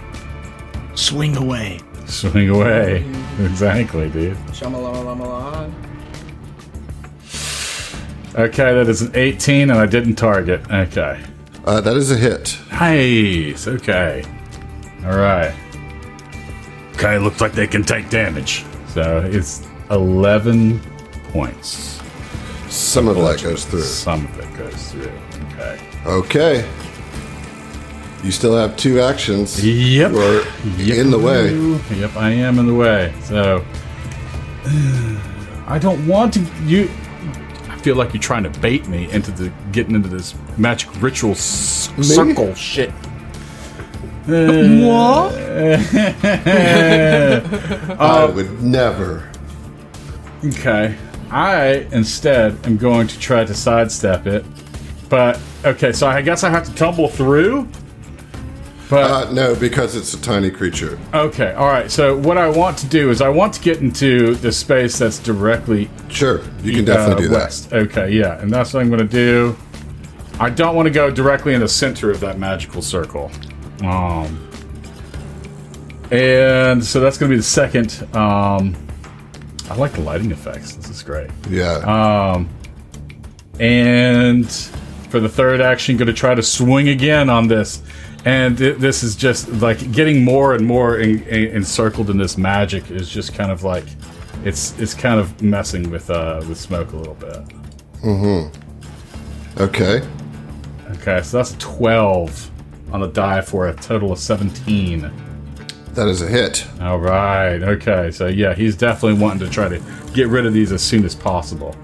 Swing away. Swing away. Exactly, dude. Shamalama. Okay, that is an 18, and I didn't target. Okay. That is a hit. Nice. Okay. All right. Okay, looks like they can take damage. So it's 11 points. Some of that goes through. Some of it goes through. Okay. Okay. You still have 2 actions. Yep. You are in the way. Yep, I am in the way. So I don't want to. I feel like you're trying to bait me into getting into this magic ritual circle shit. What? I would never. Okay. I instead am going to try to sidestep it. But okay, so I guess I have to tumble through. But No, because it's a tiny creature. okay, all right. So what I want to do is I want to get into the space that's directly Sure, you can definitely do that. west. Okay, yeah, and that's what I'm going to do. I don't want to go directly in the center of that magical circle. And so that's going to be the second. I like the lighting effects. This is great. Yeah. And for the third action, going to try to swing again on this. And this is just like getting more and more encircled in this magic is just kind of like it's kind of messing with Smoke a little bit. Okay. Okay, so that's 12 on the die for a total of 17. That is a hit. All right. Okay. So yeah, he's definitely wanting to try to get rid of these as soon as possible.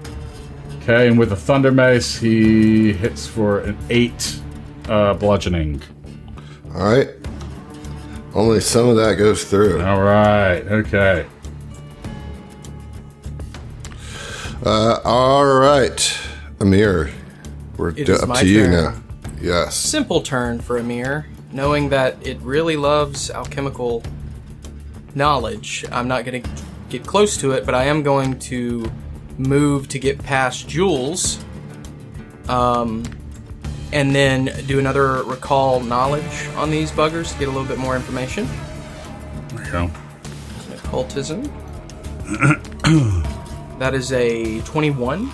Okay, and with a Thunder Mace, he hits for an 8 bludgeoning. All right. Only some of that goes through. All right. Okay. All right. Amir, we're It is up my to you turn. now. Yes. Simple turn for Amir, knowing that it really loves alchemical knowledge. I'm not going to get close to it, but I am going to move to get past Jules, and then do another recall knowledge on these buggers to get a little bit more information. There you go. Occultism. That is a 21.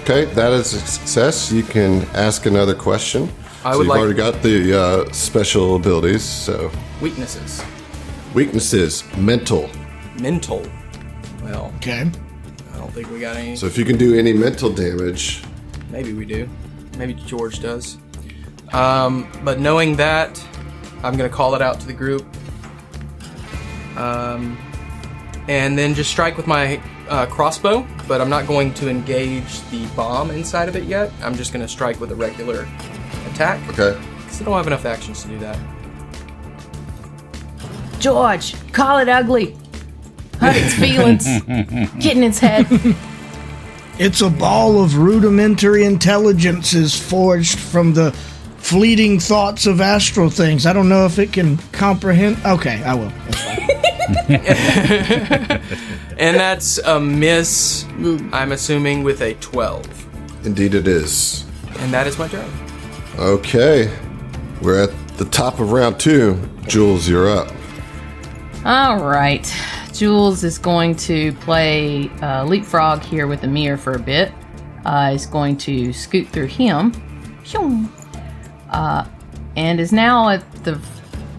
Okay, that is a success. You can ask another question. I So would you've like- already got the special abilities. So Weaknesses. weaknesses, mental. Mental. Well, Okay. I don't think we got any. So if you can do any mental damage, Maybe we do. Maybe George does. But knowing that, I'm going to call it out to the group. And then just strike with my crossbow, but I'm not going to engage the bomb inside of it yet. I'm just going to strike with a regular attack. okay. Because I don't have enough actions to do that. George, call it ugly. Hurt its feelings. Get in its head. It's a ball of rudimentary intelligences forged from the fleeting thoughts of astral things. I don't know if it can comprehend. Okay, I will. That's fine. And that's a miss, I'm assuming, with a 12. Indeed it is. And that is my turn. Okay. We're at the top of round 2. Jules, you're up. All right. Jules is going to play leapfrog here with Amir for a bit. Is going to scoot through him. And is now at the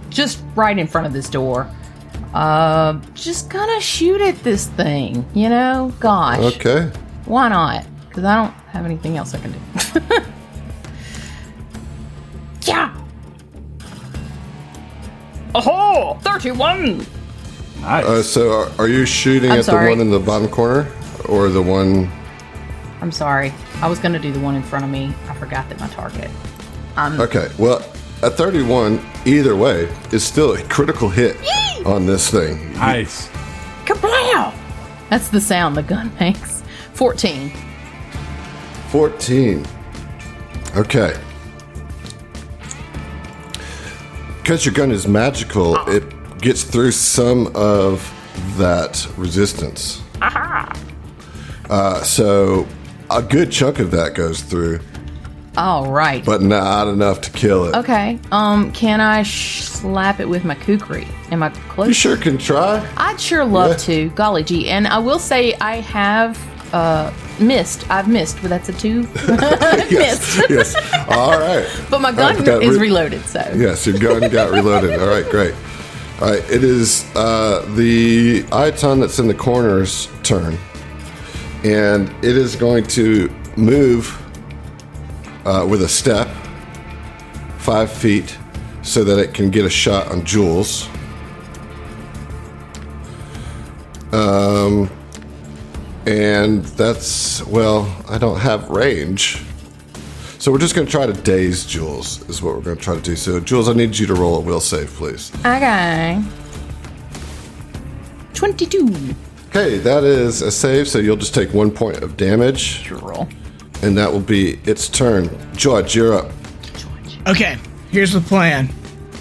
just right in front of this door. Just gonna shoot at this thing, you know? Gosh. Okay. Why not? Because I don't have anything else I can do. Yeah! Oh, 31! Nice. So are you shooting I'm at sorry. the one in the bottom corner or the one? I'm sorry. I was gonna do the one in front of me. I forgot that my target. Okay. Well, a 31 either way is still a critical hit on this thing. Nice. Kablow! That's the sound the gun makes. 14. 14. Okay. Because your gun is magical, it gets through some of that resistance. So a good chunk of that goes through, All right. but not enough to kill it. Okay. Can I slap it with my kukri? Am I close? You sure can try. I'd sure love Yeah. to. Golly gee. And I will say I have missed. I've missed, but that's a 2. Missed. Yes. All right. But my gun forgot is reloaded, so. Yes, your gun got reloaded. All right, great. All right, it is the Iton that's in the corner's turn. And it is going to move with a step 5 feet so that it can get a shot on Jules. And that's, well, I don't have range. So we're just going to try to daze Jules, is what we're going to try to do. So, Jules, I need you to roll a will save, please. Okay. 22. Okay, that is a save, so you'll just take 1 point of damage, Your roll. and that will be its turn. George, you're up. Okay, here's the plan.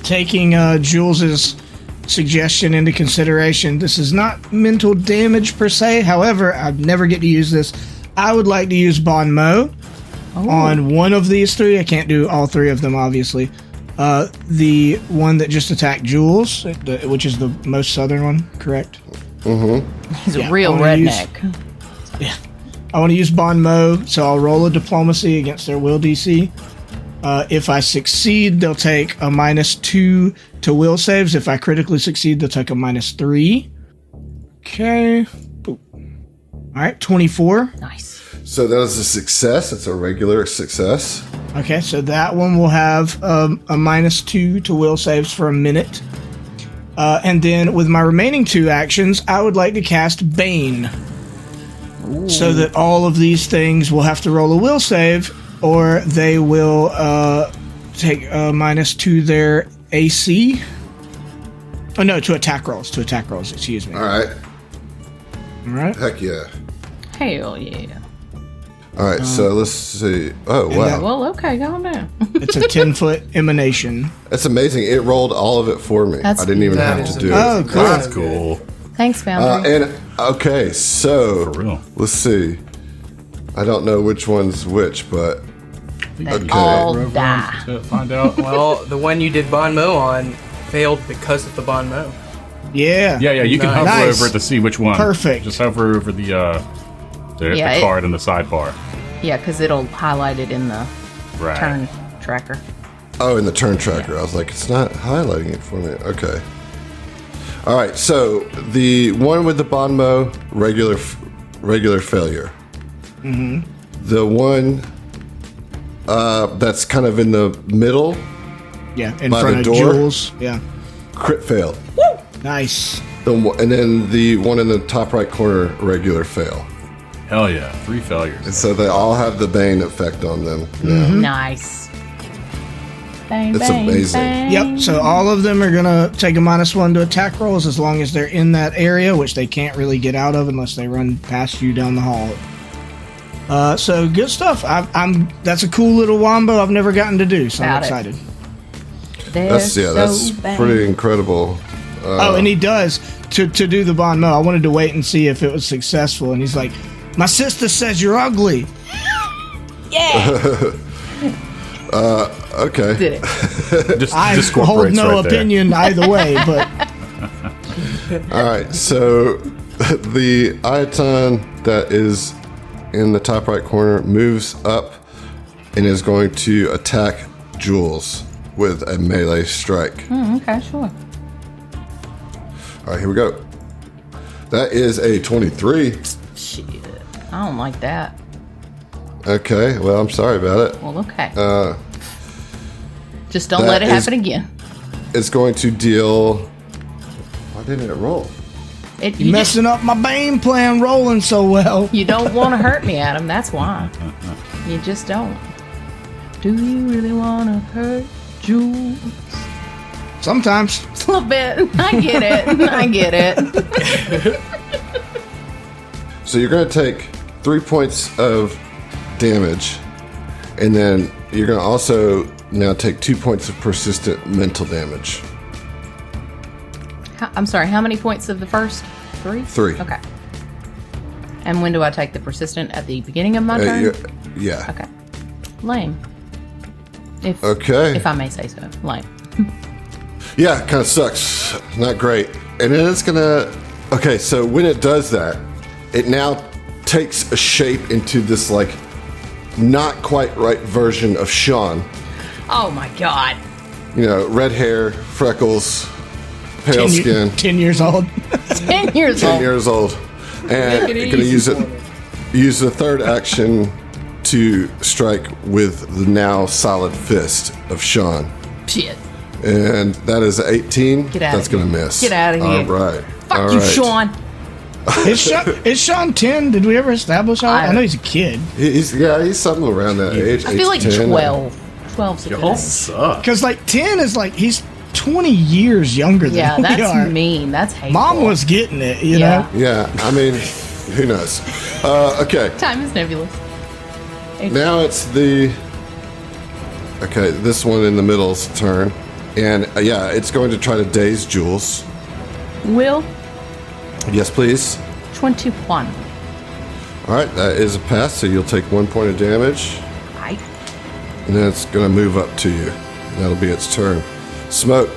Taking Jules's suggestion into consideration, this is not mental damage per se. However, I'd never get to use this. I would like to use Bon Mo on one of these 3. I can't do all 3 of them, obviously. The one that just attacked Jules, which is the most southern one, correct? He's Yeah, a real I wanna use- redneck. I want to use Bon Mo, so I'll roll a diplomacy against their will DC. If I succeed, they'll take a -2 to will saves. If I critically succeed, they'll take a -3. Okay. Boop. All right, 24. Nice. So that is a success. It's a regular success. Okay, so that one will have a -2 to will saves for a minute. And then with my remaining 2 actions, I would like to cast Bane. So that all of these things will have to roll a will save, or they will take a minus to their AC. Oh, no, to attack rolls. Excuse me. All right. All right. Heck yeah. Hell yeah. All right, so let's see. Oh, wow. Well, okay, calm down. It's a 10-foot emanation. That's amazing. It rolled all of it for me. That's- I didn't even That have is to do Oh, it. cool. That's cool. Thanks, Foundry. And, okay, so For real. let's see. I don't know which one's which, but They okay. all Rogue die. ones to find out. Well, the one you did Bon Mo on failed because of the Bon Mo. Yeah. Yeah, you can hover Nice. over it to see which one. Perfect. Just hover over the Yeah, the card in the sidebar. Yeah, because it'll highlight it in the Right. turn tracker. Oh, in the turn tracker. I was like, it's not highlighting it for me. Okay. All right, so the one with the Bonmo, regular failure. Mm-hmm. The one that's kind of in the middle, Yeah, in By front the of door? Jules. Yeah. crit fail. Nice. And then the one in the top right corner, regular fail. Hell yeah, 3 failures. And so they all have the Bane effect on them. Yeah. Nice. Bang, It's bang, amazing. bang. Yep, so all of them are going to take a -1 to attack rolls as long as they're in that area, which they can't really get out of unless they run past you down the hall. So good stuff. That's a cool little wombo I've never gotten to do, so I'm About it. excited. They're That's so bang. pretty incredible. Oh, and he does to do the Bon Mo. I wanted to wait and see if it was successful, and he's like, "My sister says you're ugly." Yeah. Okay. Did it. I Just hold corporates no right there. opinion either way, but All right, so the Iaton that is in the top right corner moves up and is going to attack Jules with a melee strike. Okay, sure. All right, here we go. That is a 23. Shit. I don't like that. Okay, well, I'm sorry about it. Well, okay. Uh, Just don't that let it is- happen again. It's going to deal. Why didn't it roll? It, you're you, just, messing up my Bane plan rolling so well. you don't want to hurt me, Adam. That's why. You just don't. Do you really want to hurt Jules? Sometimes. A little bit. I get it. I get it. So you're going to take 3 points of damage, and then you're going to also now take 2 points of persistent mental damage. I'm sorry, how many points of the first 3? 3. Okay. And when do I take the persistent? At the beginning of my turn? Yeah. Okay. Lame. If Okay. if I may say so. Lame. Yeah, kind of sucks. Not great. And then it's gonna. Okay, so when it does that, it now takes a shape into this like not quite right version of Sean. Oh my god. You know, red hair, freckles, pale skin, 10 years old. 10 years 10 old. years old, and Make it you're gonna easy use for it. me. Use the third action to strike with the now solid fist of Sean. Shit. And that is 18. Get outta That's going to here. miss. Get outta here. All right. Fuck All you, right. Sean. Is Sean 10? Did we ever establish that? I know he's a kid. He's something around that age. I feel like 8 to 10. 12. 12's a Y'all good age. suck. Because, like, 10 is like, he's 20 years younger than Yeah, we that's are. mean. That's hateful. Mom was getting it, you Yeah. know? Yeah, I mean, who knows? Okay, Time is nebulous. now it's the. Okay, this one in the middle's turn. And yeah, it's going to try to daze Jules. Will Yes, please. 21. All right, that is a pass, so you'll take 1 point of damage. Right. And then it's going to move up to you. That'll be its turn. Smoke.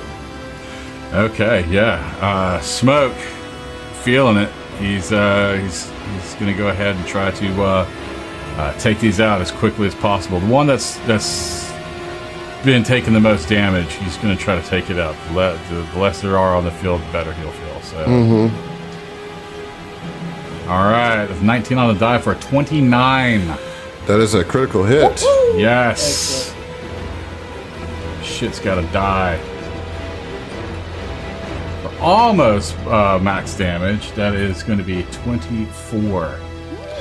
Okay, yeah. Smoke, feeling it. He's going to go ahead and try to take these out as quickly as possible. The one that's been taking the most damage, he's going to try to take it out. The less there are on the field, the better he'll feel. So, all right, that's 19 on the die for a 29. That is a critical hit. Yes. Shit's got to die. For almost max damage. That is going to be 24.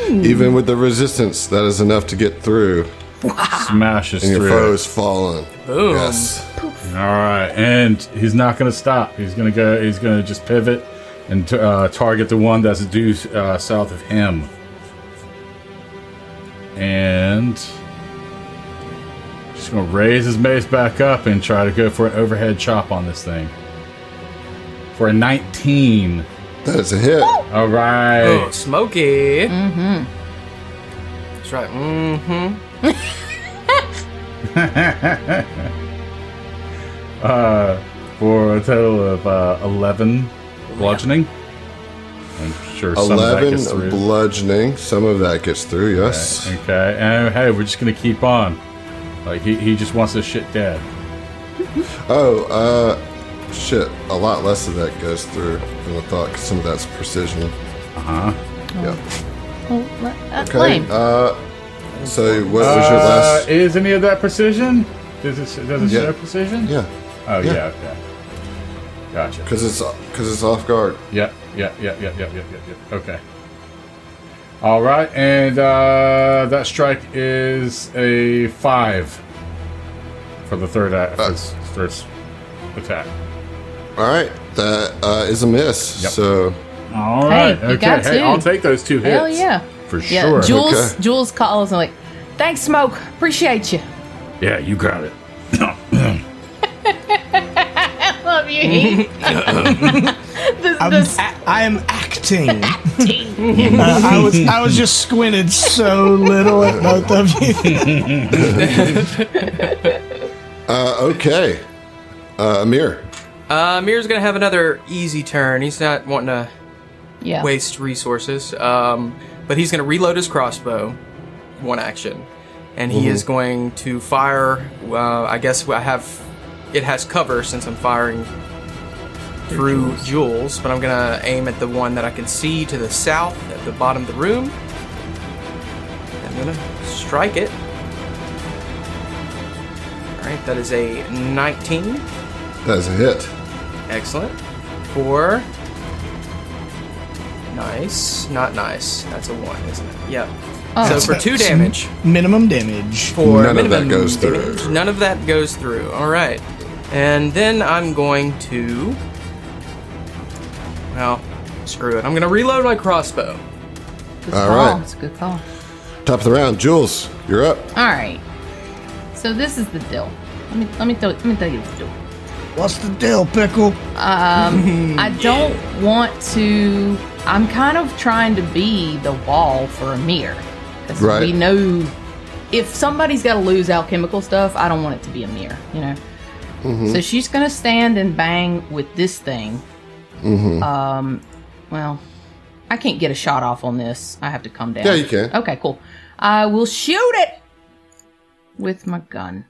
Even with the resistance, that is enough to get through. Smashes And your through. foe is fallen. Boom. Yes. All right, and he's not going to stop. He's going to go. He's going to just pivot and target the one that's due south of him. And just going to raise his mace back up and try to go for an overhead chop on this thing. For a 19. That is a hit. All right. Oh, smoky. Mm-hmm. That's right. Mm-hmm. For a total of 11 bludgeoning. I'm sure some of that gets 11 through. bludgeoning. Some of that gets through, yes. Okay, and hey, we're just gonna keep on. Like he just wants this shit dead. Oh, shit. A lot less of that goes through than I thought, 'cause some of that's precision. Uh-huh. Yep. Well, that's Okay. lame. So what was your last? Is any of that precision? Does it Yeah. show precision? Yeah, Oh Yeah. yeah. Okay. Gotcha. because it's off guard. Yep. Okay. All right, and that strike is a 5 for the third first attack. All right, that is a miss. Yep. So All Hey, right. you Okay. got Hey, two. I'll take those 2 hits. Hell yeah. For Yeah, sure. Jules. Okay. Jules calls and like, thanks, Smoke. Appreciate you. Yeah, you got it. Love you. Heath. I am acting. I was just squinted so little at both of you. okay, Amir. Mir's gonna have another easy turn. He's not wanting to Yeah. waste resources, but he's gonna reload his crossbow, one action, and he is going to fire. I guess it has cover since I'm firing through Jules, but I'm gonna aim at the one that I can see to the south at the bottom of the room. I'm gonna strike it. All right, that is a 19. That is a hit. Excellent. For nice, not nice. That's a 1, isn't it? Yep. Oh. So for 2 damage. Minimum damage. For None of that minimum goes through. damage. None of that goes through. All right. And then I'm going to. Well, screw it. I'm going to reload my crossbow. Good All call. right. It's a good call. Top of the round, Jules. You're up. All right. So this is the deal. Let me tell you the deal. What's the deal, Pickle? I don't want to. I'm kind of trying to be the wall for Amir. Because Right. we know if somebody's got to lose alchemical stuff, I don't want it to be Amir, you know? So she's going to stand and bang with this thing. Well, I can't get a shot off on this. I have to come down. Yeah, you can. Okay, cool. I will shoot it with my gun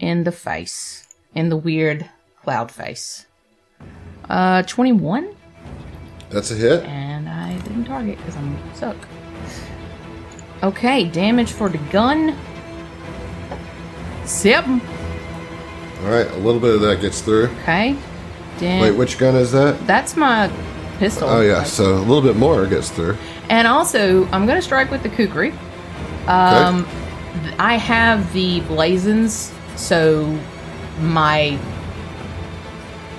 in the face, in the weird cloud face. 21, That's a hit. and I didn't target because I'm suck. Okay, damage for the gun. 7. All right, a little bit of that gets through. Okay. Wait, which gun is that? That's my pistol. Oh yeah, Like- so a little bit more gets through. And also, I'm going to strike with the kukri. Okay. I have the blazons, so my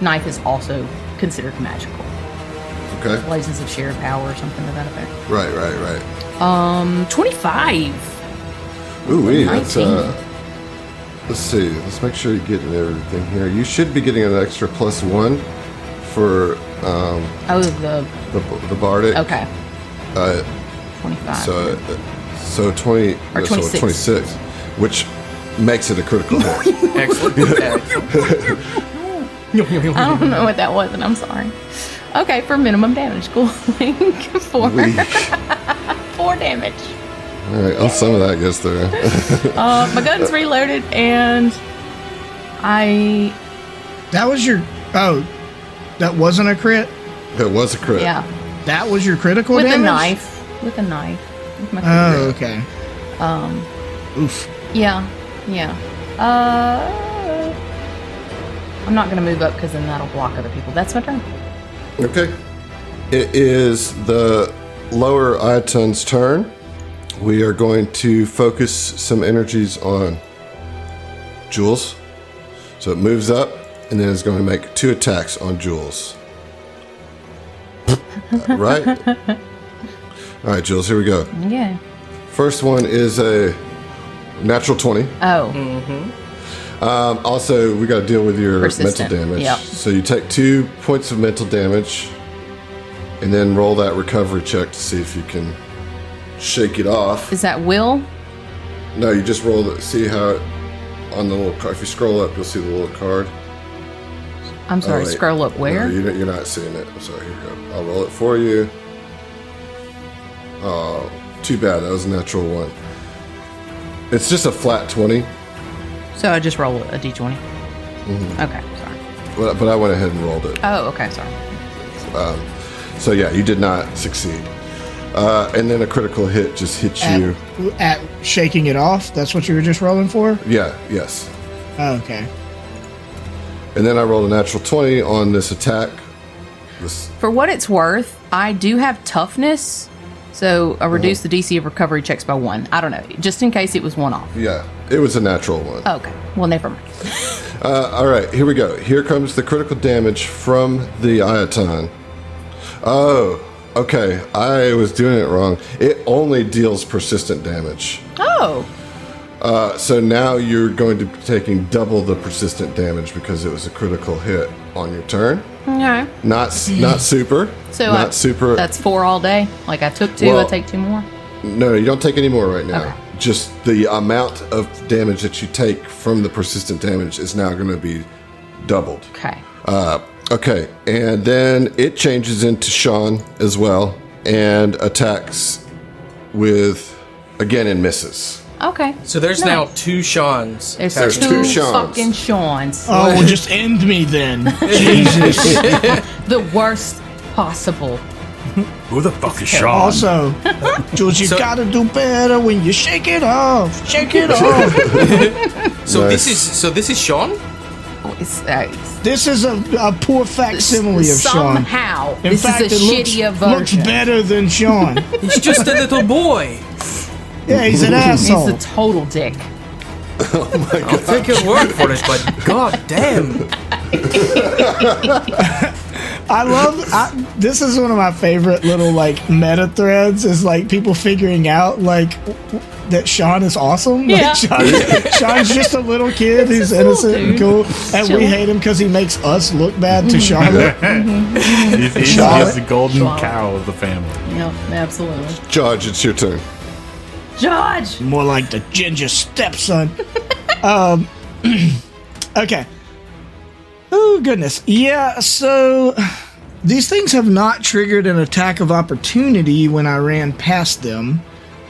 knife is also considered magical. Okay. Blazons of shared power or something to that effect. Right. 25. Ooh, that's 19. let's see. Let's make sure you're getting everything here. You should be getting an extra +1 for Oh, the bardic. okay. 25. So 20 Or so 26. 26, which makes it a critical hit. Excellent. I don't know what that was, and I'm sorry. Okay, for minimum damage. Cool. Four. Weak. 4 damage. All right, well, some of that gets through. My gun's reloaded, and That was your. Oh, that wasn't a crit? It was a crit. yeah, That was your critical with damage? a knife. With a knife. With my Oh, okay. Oof. Yeah. I'm not going to move up because then that'll block other people. That's my turn. Okay. It is the lower Iaton's turn. We are going to focus some energies on Jules. So it moves up and then it's going to make 2 attacks on Jules. Right? All right, Jules, here we go. Yeah. First one is a natural 20. Oh. Also, we got to deal with your Persistent. mental damage. Yep. So you take 2 points of mental damage and then roll that recovery check to see if you can shake it off. Is that will? No, you just roll it. See how it, on the little card. If you scroll up, you'll see the little card. I'm sorry, wait. scroll up where? No, you're not seeing it. I'm sorry. Here we go. I'll roll it for you. Oh, too bad. That was a natural 1. It's just a flat 20. So I just roll a d20. Mm-hmm. Okay, sorry. But I went ahead and rolled it. Oh, okay, sorry. So yeah, you did not succeed. And then a critical hit just hits you. At shaking it off? That's what you were just rolling for? Yeah, yes. Oh, okay. And then I rolled a natural 20 on this attack. For what it's worth, I do have toughness, so I reduce the DC of recovery checks by 1. I don't know, just in case it was one off. Yeah, it was a natural 1. Okay, well, never mind. All right, here we go. Here comes the critical damage from the Iaton. Oh, okay. I was doing it wrong. It only deals persistent damage. Oh, So now you're going to be taking double the persistent damage because it was a critical hit on your turn. okay. Not super. So not super. That's 4 all day? Like I took 2, Well, I take 2 more? No, you don't take any more right now. Okay. Just the amount of damage that you take from the persistent damage is now going to be doubled. Okay. Okay, and then it changes into Sean as well and attacks with, again, and misses. Okay. So there's Nice. now 2 Seans. There's There's 2 2 Seans. fucking Seans. Oh, well, just end me then. Jesus. The worst possible. Who the fuck is Sean? Also, Jules, you So- gotta do better when you shake it off. Shake it off. So Nice. this is Sean? It's, This is a poor facsimile of Sean. somehow, In this fact, is a it shittier looks version. better than Sean. He's just a little boy. Yeah, he's an He's asshole. a total dick. I'll take your word for it, but god damn. This is one of my favorite little like meta threads is like people figuring out like that Sean is awesome. Yeah. Like Sean's just a little kid who's a little innocent and dude. cool, and we Chill. hate him because he makes us look bad to Charlotte. He's the golden cow of the family. Yep, absolutely. George, it's your turn. Judge! More like the ginger stepson. Okay. Oh goodness. Yeah, so these things have not triggered an attack of opportunity when I ran past them.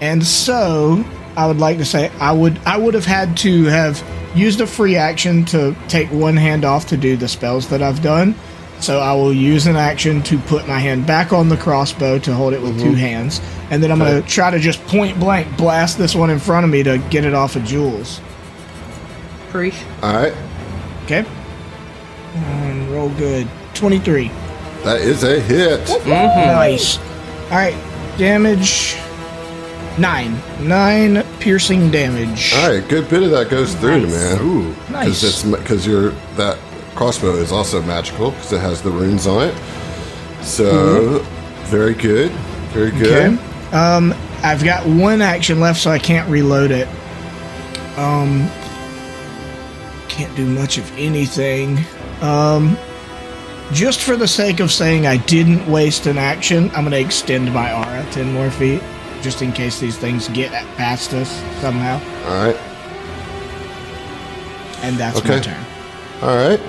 And so I would like to say I would have had to have used a free action to take one hand off to do the spells that I've done. So I will use an action to put my hand back on the crossbow to hold it with 2 hands. And then I'm going to try to just point blank blast this one in front of me to get it off of Jules. Preach. All right. Okay. And roll good. 23. That is a hit. Nice. Alright. Damage. 9. 9 piercing damage. All right, good bit of that goes through, Nice. man. Ooh. Nice. Because that crossbow is also magical because it has the runes on it. So very good, very good. Okay. I've got 1 action left, so I can't reload it. Can't do much of anything. Just for the sake of saying I didn't waste an action, I'm gonna extend my aura 10 more feet, just in case these things get past us somehow. All right, And that's my Okay. turn. all right.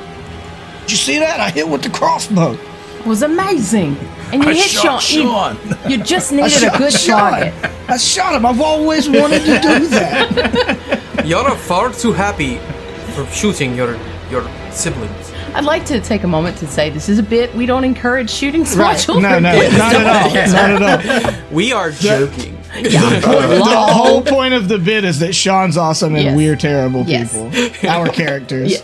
Did you see that? I hit with the crossbow. It was amazing. And you hit Sean. You just needed a good target. I shot him. I've always wanted to do that. You're far too happy for shooting your siblings. I'd like to take a moment to say this is a bit we don't encourage shooting small Right. children. No, not at all. Not at all. We are joking. The whole point of the bit is that Sean's awesome and Yes. we're terrible Yes. people. Our characters. Yes.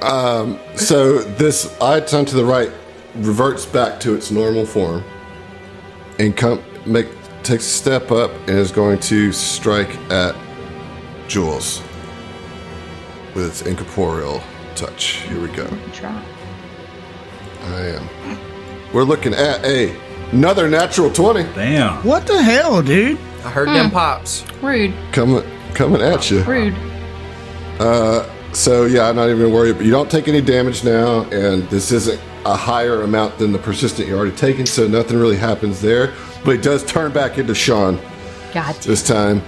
So this icon to the right reverts back to its normal form and takes a step up and is going to strike at Jules with its incorporeal touch. Here we go. Try. I am. We're looking at another natural 20 Damn. What the hell, dude? I heard them pops. Rude. coming at you. Rude. So yeah, I'm not even worried. But you don't take any damage now, and this isn't a higher amount than the persistent you're already taking, so nothing really happens there. But it does turn back into Sean Gotcha. this time,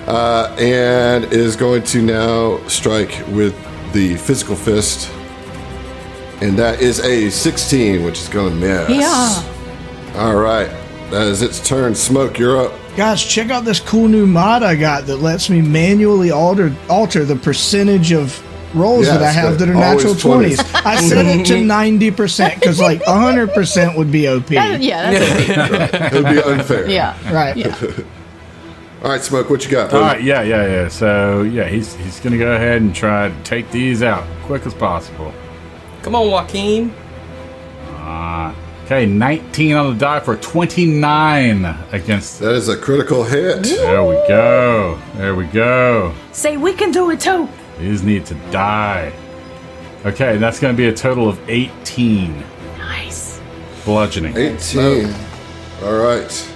and is going to now strike with the physical fist, and that is a 16, which is going to miss. Yeah. All right, that is its turn. Smoke, you're up. Guys, check out this cool new mod I got that lets me manually alter the percentage of rolls Yeah, that I it's have got that are natural always 20s. I set it to 90% because like 100% would be OP. Yeah, that's It would be unfair. yeah. Right. Yeah. All right, Smoke, what you got? All right, yeah. So yeah, he's gonna go ahead and try to take these out quick as possible. Come on, Joaquin. Okay, 19 on the die for 29 against. That is a critical hit. There we go. There we go. Say we can do it too. These need to die. Okay, that's going to be a total of 18 Nice. bludgeoning. 18. All right.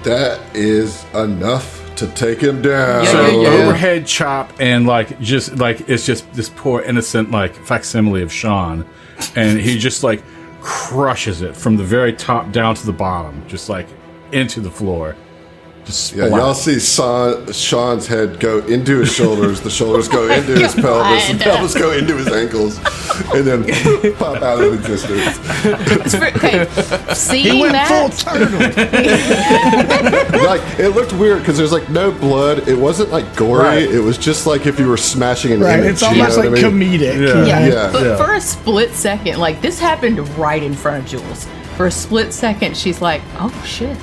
That is enough to take him down. Yeah, So yeah, yeah. overhead chop and it's just this poor innocent facsimile of Sean, and he just crushes it from the very top down to the bottom, just into the floor. Just Yeah, y'all see Sean's head go into his shoulders, the shoulders go into his pelvis, the God. pelvis go into his ankles, and then pop out of existence. Okay. He Seeing went that. full turtle. It looked weird because there's no blood. It wasn't gory. Right. It was just if you were smashing an Right. image. It's almost you know what I mean? comedic. Yeah. Yeah. Yeah. But Yeah. for a split second, this happened right in front of Jules. For a split second, she's like, "Oh shit,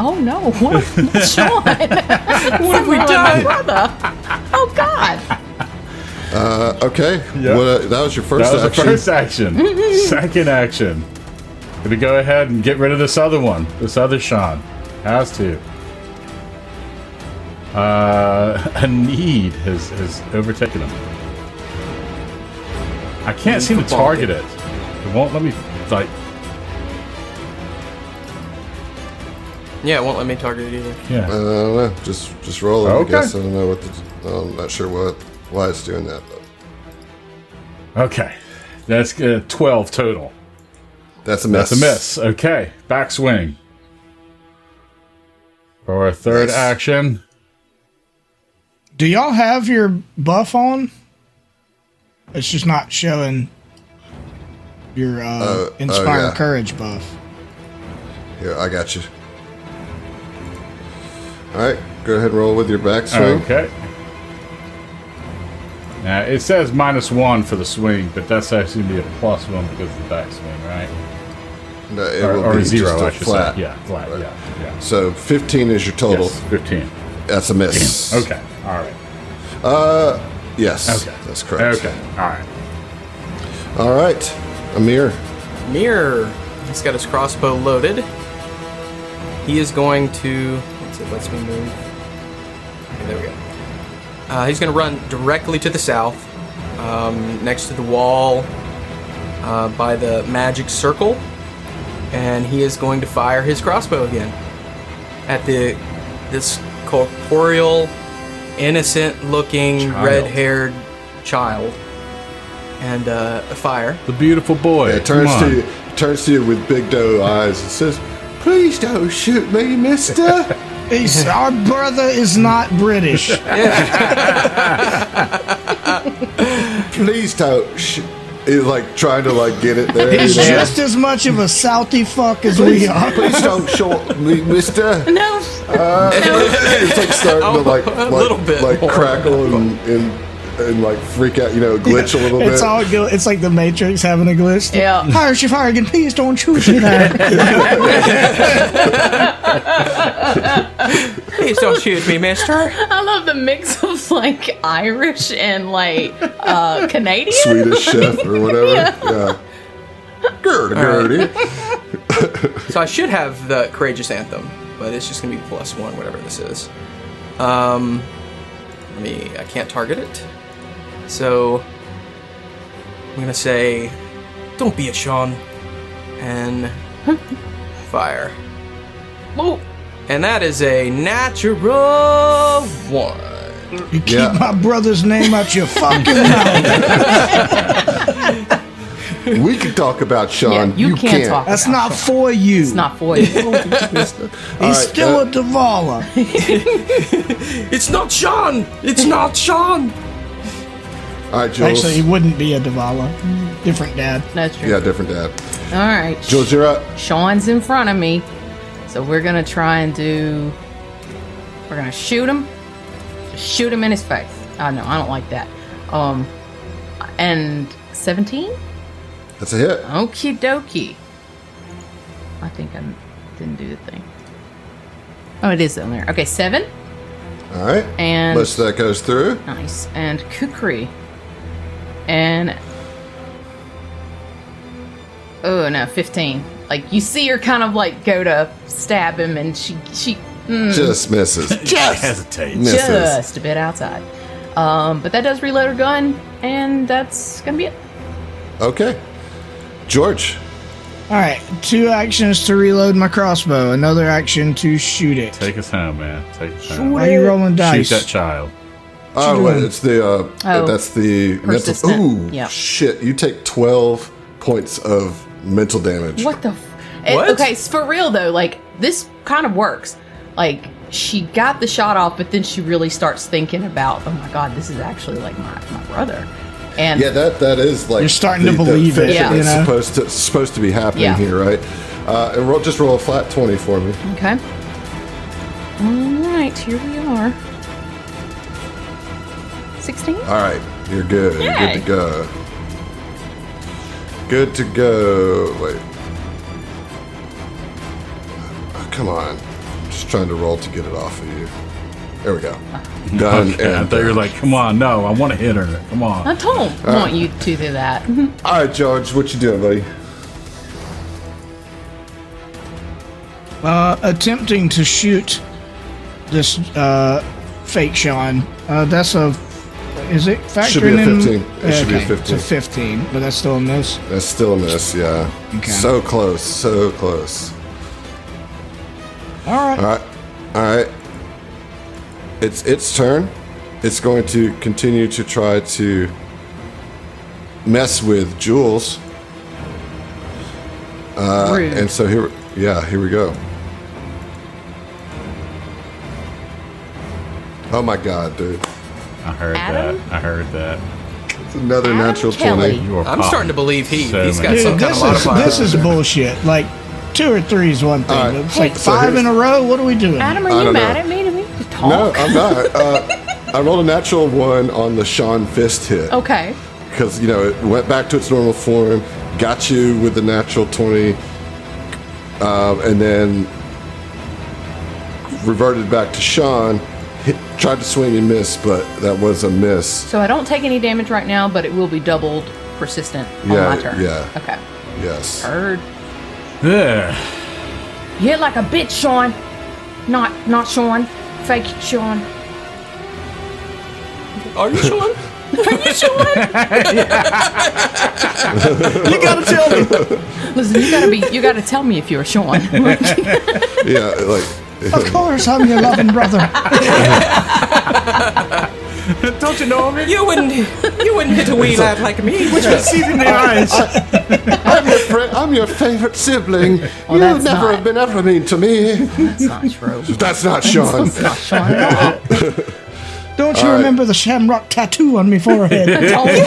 oh no, what's Sean? What have we done? My brother? Oh God!" Okay. Yep. That was your first That was action. the first action. Second action. Gonna go ahead and get rid of this other one. This other Sean. Has to. A need has overtaken him. I can't seem to target it. It won't let me Yeah, it won't let me target it either. yeah. I don't know. Just roll it. Okay. I guess I don't know I'm not sure why it's doing that. But Okay. That's 12 total. that's a miss. That's a miss. Okay. Backswing. For a third Nice. action. Do y'all have your buff on? It's just not showing your Inspire yeah. Courage buff. Here, I got you. All right, go ahead and roll with your backswing. Okay. Now, it says -1 for the swing, but that's actually going to be a +1 because of the backswing, right? No, it Or, will or be 0, just a I should flat. say. Yeah, flat, Right. yeah. So 15 is your total. Yes, 15. That's a miss. Okay, all right. Yes. Okay. That's correct. Okay, all right. All right, Amir. Mirror. He's got his crossbow loaded. He is going to. Once it lets me move. Okay, there we go. He's going to run directly to the south, next to the wall, by the magic circle, and he is going to fire his crossbow again at this corporeal, innocent-looking, Child. red-haired child, and fire. The beautiful boy. It Come on. turns to you with big doe eyes and says, "Please don't shoot me, mister." Our brother is not British. Please don't shoot. He's trying to get it there. He's you know? just as much of a Southie fuck as we are. Please don't shoot me, mister. No. It's starting to a little bit more. crackle and and like freak out, glitch a little bit. It's like the Matrix having a glitch. Yeah. Harsh Farragon, please don't shoot me there. Please don't shoot me, mister. I love the mix of like Irish and like Canadian. Swedish chef or whatever. Yeah. Gertie. So I should have the Courageous Anthem, but it's just going to be +1, whatever this is. I can't target it. So I'm going to say, don't be a Sean, and fire. Whoa. And that is a natural 1. You keep my brother's name out your fucking mouth. We can talk about Sean. Yeah, you can't talk. That's about not Sean. for you. It's not for you. He's still a Davala. It's not Sean! It's not Sean! All right, Jules. Actually, he wouldn't be a Davala. Different dad. That's true. Yeah, different dad. All right. Jules, you're up. Sean's in front of me. So we're going to try and we're going to shoot him. Just shoot him in his face. Oh, no, I don't like that. And 17? That's a hit. Okie dokie. I think I didn't do the thing. Oh, it is on there. Okay, 7. All right. And most of that goes through. nice. And kukri. And oh no, 15. Like you see her kind of like go to stab him, and she Just misses. Just hesitates. misses. just a bit outside. But that does reload her gun, and that's gonna be it. Okay. George. All right, 2 actions to reload my crossbow. Another action to shoot it. Take us home, man. Take us home. Why are you rolling dice? Shoot that child. Oh, you wait, doing? it's the that's the Persistent. mental. Ooh, Yep. shit! You take 12 points of mental damage. What the? What? Okay, for real though, like this kind of works. Like she got the shot off, but then she really starts thinking about, oh my god, this is actually like my brother. And Yeah, that is like You're starting to believe it, fiction you that's know? supposed to be happening Yeah. here, right? And just roll a flat 20 for me. okay. All right, here we are. 16. All right, you're good. You're Yay. good to go. Good to go. Wait. Oh, come on. I'm just trying to roll to get it off of you. There we go. Done. Okay, I and thought you were done. like, come on, no, I want to hit her. Come on. I don't want you to do that. All right, George, what you doing, buddy? Attempting to shoot this fake Sean. That's a. Is it factoring Should be a in? 15. It should be a Okay, 15. It's a 15, but that's still a miss. That's still a miss, yeah. Okay. So close, so close. All right. All right, all right. It's its turn. It's going to continue to try to mess with Jules. Rude. And so here we go. Oh my god, dude. I heard Adam? that. I heard that. It's another Adam natural Kelly. 20. You are I'm starting to believe he's got many. some Dude, kind of modifier. this is bullshit. Like 2 or 3 is one thing. All right. But it's Hey, like so 5 in here's- a row. What are we doing? Adam, are I you don't mad know. at me? Do we need to talk? No, I'm not. I rolled a natural 1 on the Sean Fist hit. Okay. Because, it went back to its normal form, got you with the natural 20, and then reverted back to Sean, tried to swing and miss, but that was a miss. So I don't take any damage right now, but it will be doubled persistent on Yeah, my turn. yeah. Okay. Yes. Heard. Yeah. You hit like a bitch, Sean. Not Sean. Fake Sean. Are you Sean? Are you Sean? You gotta tell me. Listen, you gotta tell me if you're Sean. Yeah, like, Of course, I'm your loving brother. Don't you know me? You wouldn't hit a wee lad like me. See it in the eyes. I'm your favorite sibling. You that's never not. have been ever mean to me. That's not true. That's not Sean. That's not Sean at all. Don't you remember the shamrock tattoo on my forehead? I told you.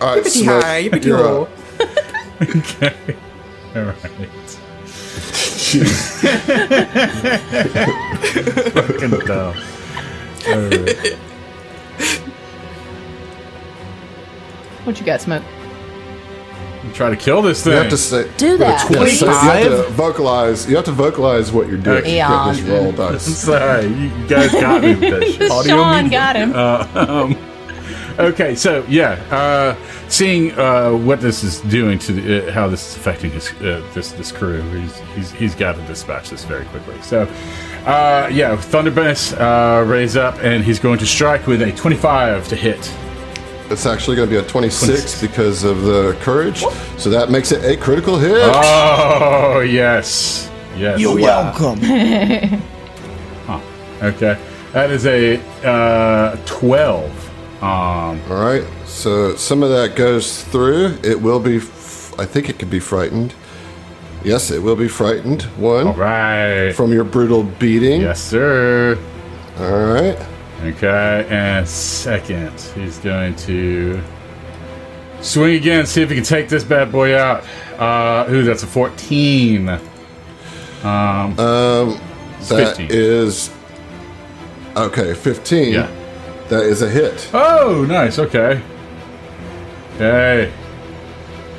All right, Yippee hi, Smoke, yippee you're ho. up. Okay. All right. Fucking dumb. All right. What you got, Smoke? Try to kill this You thing. have to say Do that, Yeah, please. so you have to vocalize. You have to vocalize what you're doing. Okay. You can't just roll dice. Sorry, you guys got me with that shit. Audio Sean medium. got him. Okay, so yeah, seeing what this is doing to how this is affecting his this crew, he's got to dispatch this very quickly. So yeah, Thunderburst raise up, and he's going to strike with a 25 to hit. It's actually going to be a 26 because of the courage. So that makes it a critical hit. Oh yes, yes. You're welcome. Okay, that is a 12. All right. So some of that goes through. It will be. I think it could be frightened. Yes, it will be frightened. One. All right. From your brutal beating. Yes, sir. All right. Okay, and second, he's going to swing again, see if he can take this bad boy out. That's a 14. That 15. is okay. 15. Yeah. That is a hit. Oh, nice. Okay. Okay.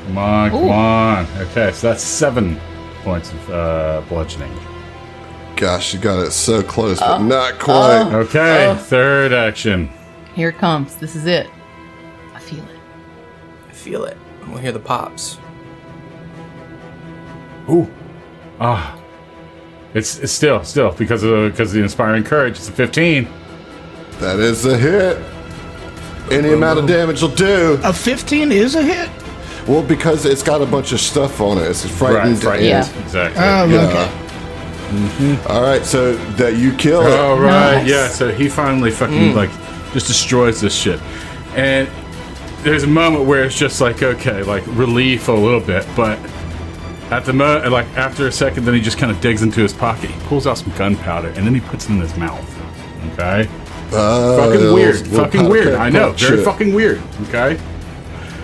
Come on, come on. Okay, so that's 7 points of bludgeoning. Gosh, you got it so close, but not quite. Okay, third action. Here it comes. This is it. I feel it. I feel it. I'm gonna hear the pops. Ooh. It's still because of the inspiring courage. It's a 15. That is a hit. Any amount of damage will do. A 15 is a hit? Well, because it's got a bunch of stuff on it. It's frightened. Frightened. Yeah. Exactly. Okay. All right, so that you kill it. Oh, right. Nice. Yeah, so he finally fucking, just destroys this shit. And there's a moment where it's just like, okay, like, relief a little bit, but at the moment, like, after a second, then he just kind of digs into his pocket. He pulls out some gunpowder, and then he puts it in his mouth. Okay? Fucking weird. Fucking weird. I know. Very fucking weird. Okay?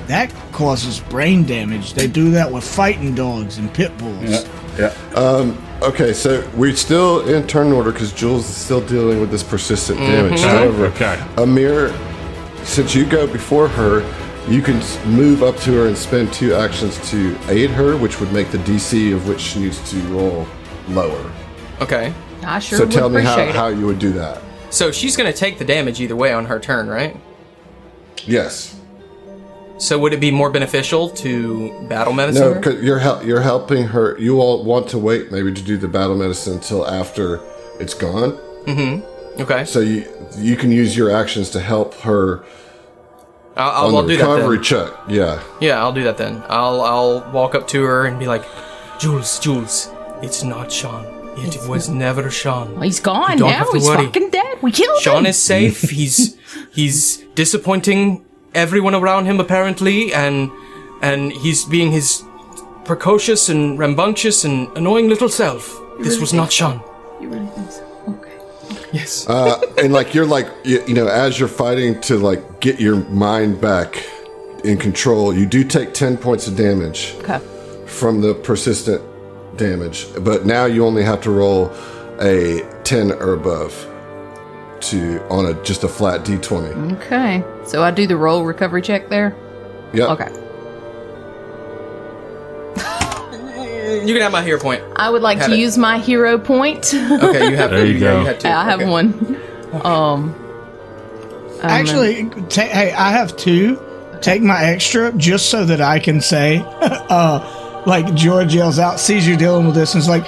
That causes brain damage. They do that with fighting dogs and pit bulls. Yeah. Okay, so we're still in turn order because Jules is still dealing with this persistent damage. However, Okay. Amir, since you go before her, you can move up to her and spend 2 actions to aid her, which would make the DC of which she needs to roll lower. Okay. I sure So would tell me appreciate how it. you would do that. So she's gonna take the damage either way on her turn, right? Yes. So would it be more beneficial to battle medicine? No, her? because you're helping her. You all want to wait maybe to do the battle medicine until after it's gone. Okay. So you can use your actions to help her I'll on the do that recovery then. check. Yeah. Yeah, I'll do that then. I'll walk up to her and be like, Jules, it's not Sean. It was never Sean. He's gone You don't now. have to He's worry. fucking dead. We killed him. Sean is safe. He's disappointing everyone around him apparently, and he's being his precocious and rambunctious and annoying little self. This was not Sean. You really think so? Okay. Yes. And like you're like you know, as you're fighting to like get your mind back in control, you do take 10 points of damage Okay. from the persistent damage, but now you only have to roll a 10 or above on just a flat D20. Okay. So I do the roll recovery check there? Yep. Okay. You can have my hero point. I would like Have to it. use my hero point. Okay, you have. There you go. You had two. I have Okay. one. Actually, hey, I have 2. Take my extra just so that I can say, like George yells out, sees you dealing with this, and is like,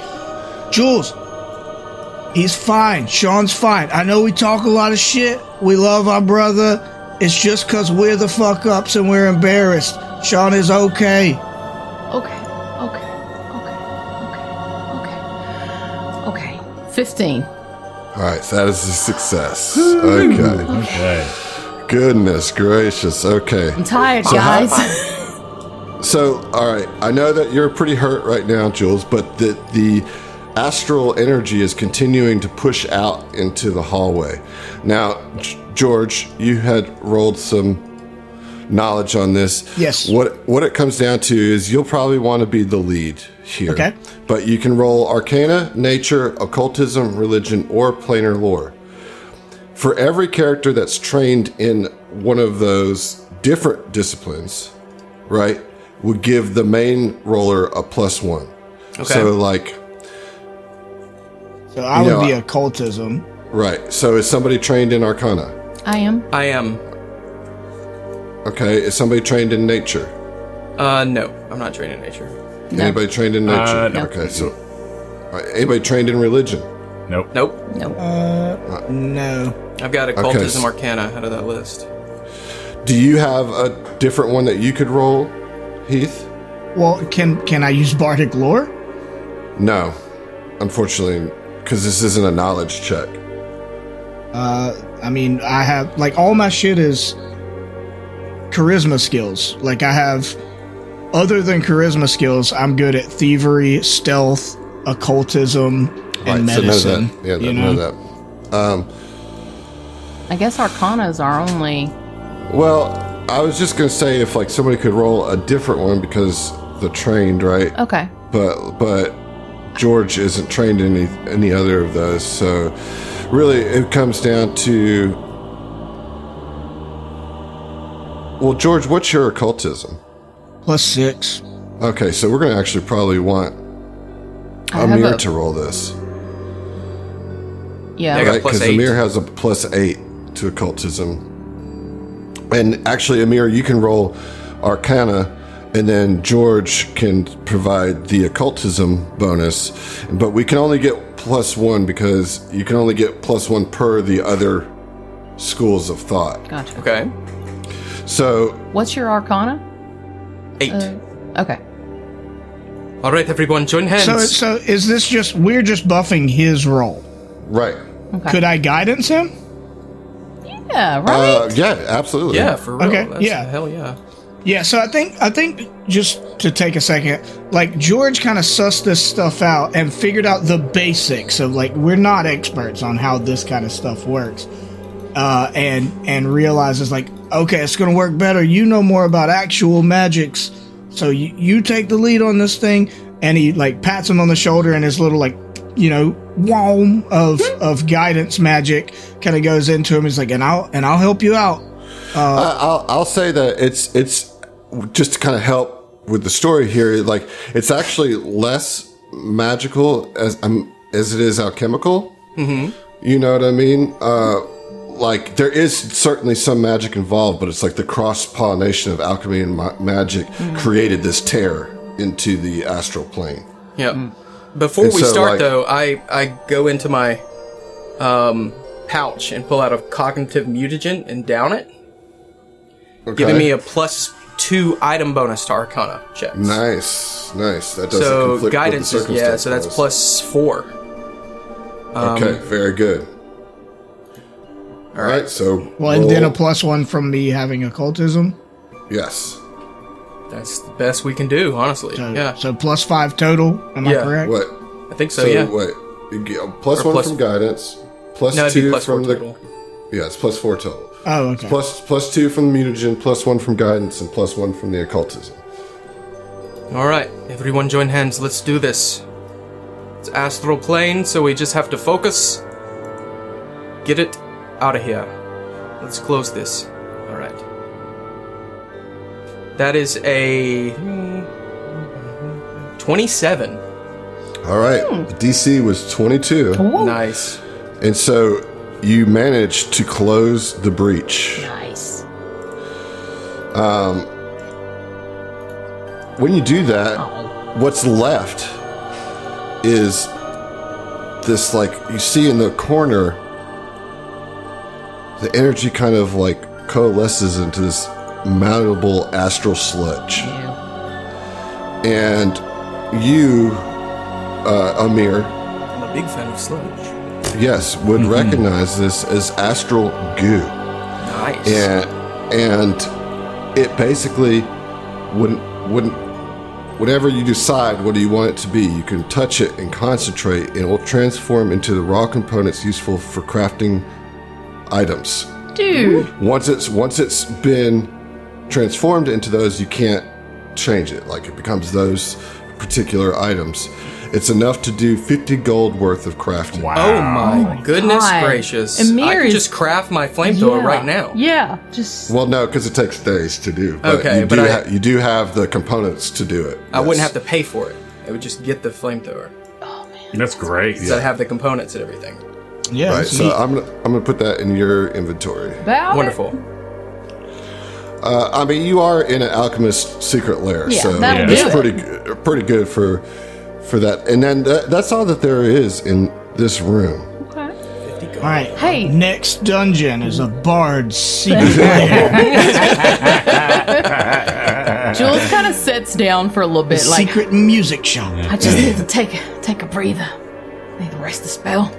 Jules, he's fine. Sean's fine. I know we talk a lot of shit. We love our brother. It's just because we're the fuck ups and we're embarrassed. Sean is okay. Okay. 15. All right, so that is a success. Okay. Okay. Goodness gracious. Okay. I'm tired, guys. So, all right, I know that you're pretty hurt right now, Jules, but the astral energy is continuing to push out into the hallway. Now, George, you had rolled some knowledge on this. Yes. What it comes down to is you'll probably want to be the lead here. Okay. But you can roll Arcana, Nature, Occultism, Religion, or Planar Lore. For every character that's trained in one of those different disciplines, right, would give the main roller a +1. Okay. So like, So I would be occultism. right. So is somebody trained in Arcana? I am. I am. Okay. Is somebody trained in nature? No, I'm not trained in nature. No. Anybody trained in nature? No. Okay. So, all right, anybody trained in religion? Nope. Nope. Nope. No. I've got occultism so- arcana out of that list. Do you have a different one that you could roll, Heath? Well, can I use bardic lore? No, unfortunately, because this isn't a knowledge check. I mean, I have like all my shit is charisma skills. Like I have, other than charisma skills, I'm good at thievery, stealth, occultism, and medicine. So know that. Yeah, you know know? that. I guess Arcana is our only. Well, I was just gonna say if like somebody could roll a different one because they're trained, right? Okay. But George isn't trained in any other of those, so really it comes down to. Well, George, what's your occultism? +6. Okay, so we're gonna actually probably want I have Amir a- to roll this, Yeah. I got right? Because +8. Amir has a +8 to occultism. And actually, Amir, you can roll Arcana, and then George can provide the occultism bonus. But we can only get +1 because you can only get +1 per the other schools of thought. Gotcha. Okay. So, What's your Arcana? 8. Okay. All right, everyone, join hands. So is this just we're just buffing his roll? right. Okay. Could I guidance him? Yeah. Right. Yeah, absolutely. yeah, for real. Okay, That's, yeah. Hell yeah. Yeah, so I think just to take a second, like George kind of sussed this stuff out and figured out the basics of like we're not experts on how this kind of stuff works, and realizes like okay, it's gonna work better. You know more about actual magics, so you take the lead on this thing. And he like pats him on the shoulder, and his little like whom of guidance magic kind of goes into him. He's like, and I'll help you out. I'll say that it's just to kind of help with the story here. Like it's actually less magical as it is alchemical. Mm-hmm. You know what I mean? Like there is certainly some magic involved, but it's like the cross pollination of alchemy and magic created this tear into the astral plane. Yep. Before And we so, start, like- though, I go into my pouch and pull out a cognitive mutagen and down it, Okay. giving me a +2 item bonus to Arcana checks. Nice. That doesn't So conflict guidance with the is so that's circumstance +4. Okay, very good. All right, so Well, and then a roll- +1 from me having occultism. yes. That's the best we can do, honestly. So, Yeah, so +5 total. Am I Yeah. correct? What? I think so. Yeah. What? You get a +1 plus- from guidance, plus No, it'd be +2 +4 from the. total. Yeah, it's +4 total. Oh, okay. Plus 2 from the mutagen, +1 from guidance, and +1 from the occultism. All right, everyone, join hands. Let's do this. It's astral plane, so we just have to focus. Get it out of here. Let's close this. All right. That is a 27. All right, the DC was 22, Nice. and so you managed to close the breach. Nice. When you do that, Oh. what's left is this, like, you see in the corner, the energy kind of like coalesces into this malleable astral sludge. Ew. And you, Amir, I'm a big fan of sludge. yes, would recognize this as astral goo. Nice. And it basically wouldn't whenever you decide what do you want it to be, you can touch it and concentrate, and it will transform into the raw components useful for crafting items. Dude. Once it's been transformed into those, you can't change it. Like it becomes those particular items. It's enough to do 50 gold worth of crafting. Wow. Oh my goodness God. gracious. Amir I could is- just craft my flamethrower right now. Yeah, just Well, no, because it takes days to do. But Okay, you but do you do have the components to do it. I wouldn't yes. have to pay for it. I would just get the flamethrower. That's great. So I have the components and everything. Yeah, Right, that's so neat. I'm gonna put that in your inventory. about Wonderful. I mean, you are in an alchemist secret lair, Yeah, so that'll it's do pretty good for that. And then that's all that there is in this room. Okay. 50 gold. All right. Hey. Next dungeon is a bard's secret lair. Jules kind of sits down for a little bit, like Secret music shop. I just need to take a breather. Need to rest the spell.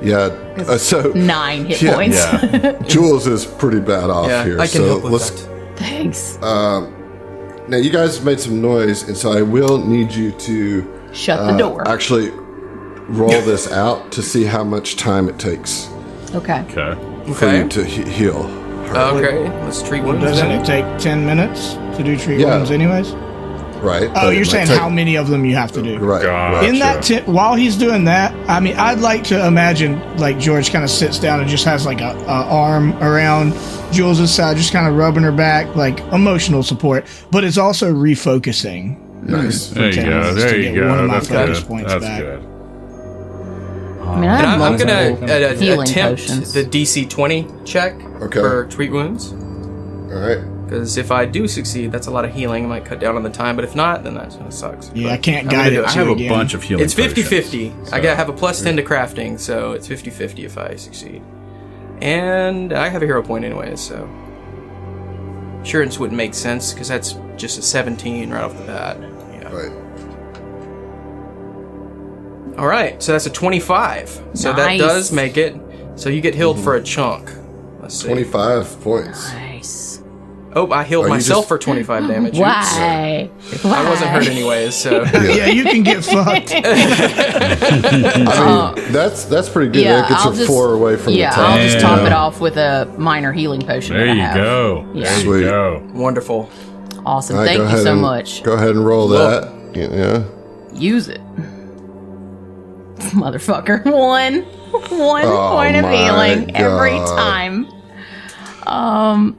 Yeah. So 9 hit Yeah. points. Yeah. Jules is pretty bad off Yeah, here. I can so help with let's. that. Thanks. Now you guys made some noise, and so I will need you to Shut the door. actually roll this out to see how much time it takes Okay. Okay. for Okay. you to heal. her. Okay. Let's treat wounds. Doesn't then. it take 10 minutes to do treat Yeah. wounds anyways? Right. Oh, but it you're might saying take- how many of them you have to do. Right. God. right. In that Gotcha. while he's doing that, I mean, I'd like to imagine like George kind of sits down and just has like a arm around Jules' side, just kind of rubbing her back, like emotional support. But it's also refocusing. Nice. There you 10 go. minutes There to you get one go. of my That's focus good. points That's back. good. I mean, I And have I'm gonna multiple healing attempt potions. the DC 20 check Okay. for treat wounds. All right. Because if I do succeed, that's a lot of healing. I might cut down on the time, but if not, then that sucks. Yeah, But I can't I'm gonna guide do it I to have a again. bunch of healing. It's 50-50. potions, I so- have a plus 10 to crafting, so it's 50-50 if I succeed. And I have a hero point anyways, so insurance wouldn't make sense because that's just a 17 right off the bat. Yeah. Right. All right, so that's a 25. So that Nice. does make it. So you get healed for a chunk. Let's see. 25 points. Nice. Oh, I healed you myself just- for 25 damage. Oops. Why? Why? I wasn't hurt anyways, so. Yeah, you can get fucked. I mean, that's pretty good. Yeah, that gets I'll her just 4 away from yeah, the top. I'll just Yeah. top it off with a minor healing potion. There that I you have. go. Yeah. There Sweet. you go. Wonderful. Awesome. All right, Thank go you ahead so and- much. Go ahead and roll that. Yeah. Use it. Motherfucker. One Oh point of my healing every God. time. I'm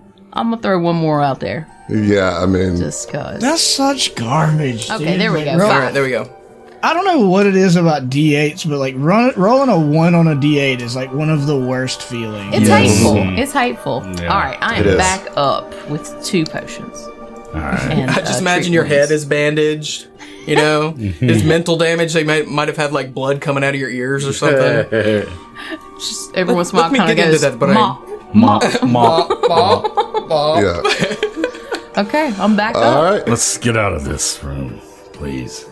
gonna throw one more out there. Yeah, I mean, Just cause. That's such garbage. Okay, dude. there we Like, go. roll- All right, there we go. I don't know what it is about D8s, but like rolling a 1 on a D8 is like one of the worst feelings. It's Yes. hateful. It's hateful. Yeah. All right, I It am is. back up with 2 potions. All right. And, I just treat imagine your wounds. head is bandaged. You know, his mental damage. They might have had like blood coming out of your ears or something. Just every once in a while, let me kind of get into goes. that brain. "Ma." yeah. Okay, I'm back All up. right. Let's get out of this room, please.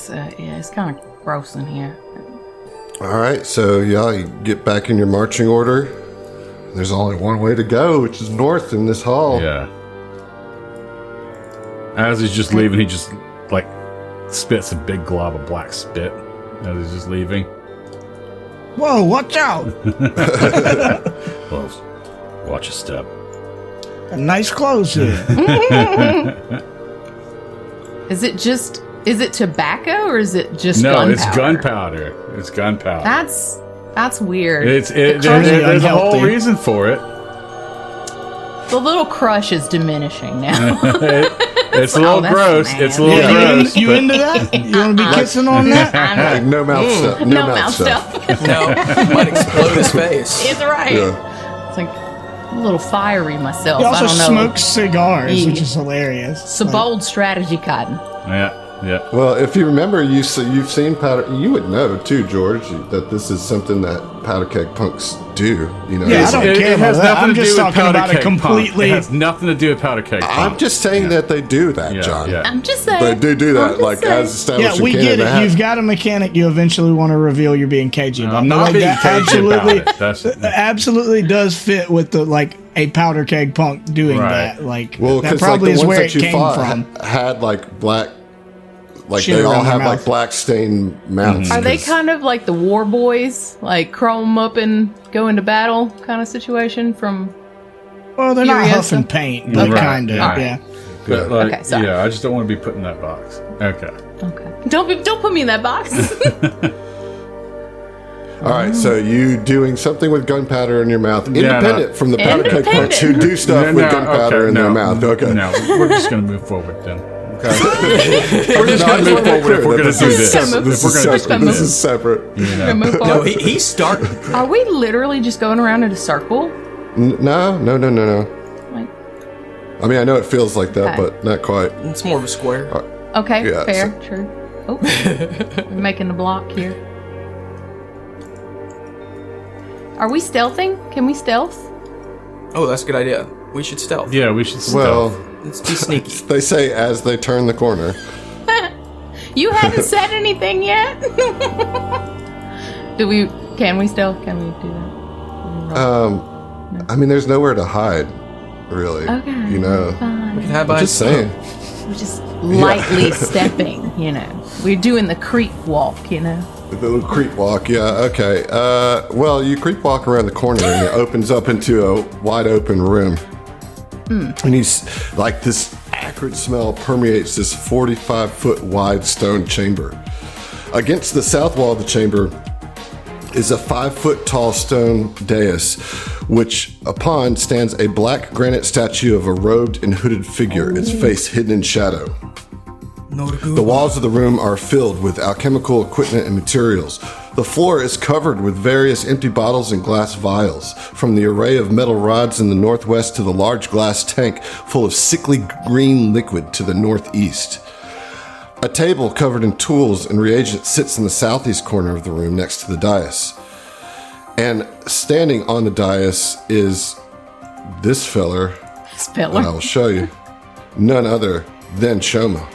Yeah, it's kind of gross in here. All right. So, yeah, you get back in your marching order. There's only one way to go, which is north in this hall. Yeah. As he's just leaving, he just like spits a big glob of black spit as he's just leaving. Whoa, watch out! Well, watch your step. Nice clothes here. Is it tobacco or is it just No, gunpowder? it's gunpowder. It's gunpowder. That's weird. There's a whole unhealthy. reason for it. The little crush is diminishing now. It's a little that's gross. mad. It's a little Yeah, gross. you but- into that? You want to be kissing on that? Like no mouth stuff. no mouth stuff. No, might explode his face. It's right. Yeah. It's like a little fiery myself. He I also don't know. smokes cigars, Yeah. which is hilarious. It's a bold strategy, Cotton. Yeah. Well, if you remember, you've seen powder. You would know too, George, that this is something that powder keg punks do. You know, Yeah, I don't care about that. I'm just talking powder about a keg punk. completely- It has nothing to do with powder keg. I'm punk. just saying that they do that, Yeah, John. yeah. I'm just saying. They do I'm that, just like saying. as established. Yeah, we in get Canada. it. You've got a mechanic you eventually want to reveal you're being cagey about. I'm But, not like, being that cagey about absolutely, it. That's absolutely does fit with the like a powder keg punk doing Right. that. Like Well, that because like probably the is ones where that it you came fought from. had like black, like Shit they all around their have like mouth. black stained mouths. Are they 'cause- kind of like the war boys, like crawl 'em up and go into battle kind of situation from? Well, they're not Furiosa? huffing paint, but Right, kind of. yeah. Yeah. But like, Okay, sorry. yeah, I just don't want to be put in that box. Okay. Okay. Don't put me in that box. All right, so you doing something with gunpowder in your mouth, independent from the powder keg Independent. punks who do stuff with gunpowder in their mouth. Okay. No, we're just going to move forward then. We're just gonna move forward if we're gonna do this. This is separate. You know. Move No, forward. he's starting. Are we literally just going around in a circle? No. Like, I mean, I know it feels like that, Okay. but not quite. It's more of a square. okay, Yeah, fair, true. Oh, we're making a block here. Are we stealthing? Can we stealth? Oh, that's a good idea. We should stealth. Yeah, we should Well, stealth. Let's be sneaky. they say as they turn the corner. You hadn't said anything yet. Can we stealth? Can we do that? I mean, there's nowhere to hide, really. Okay. You know, Fine. We can have I'm just saying. We're just lightly stepping, you know. We're doing the creep walk, you know. The little creep walk, yeah, okay. Well, you creep walk around the corner and it opens up into a wide open room. And he's like this acrid smell permeates this 45-foot wide stone chamber. Against the south wall of the chamber is a 5-foot tall stone dais, which upon stands a black granite statue of a robed and hooded figure, its face hidden in shadow. The walls of the room are filled with alchemical equipment and materials. The floor is covered with various empty bottles and glass vials, from the array of metal rods in the northwest to the large glass tank full of sickly green liquid to the northeast. A table covered in tools and reagents sits in the southeast corner of the room next to the dais. And standing on the dais is this feller that I Speller. will show you. None other than Shoma.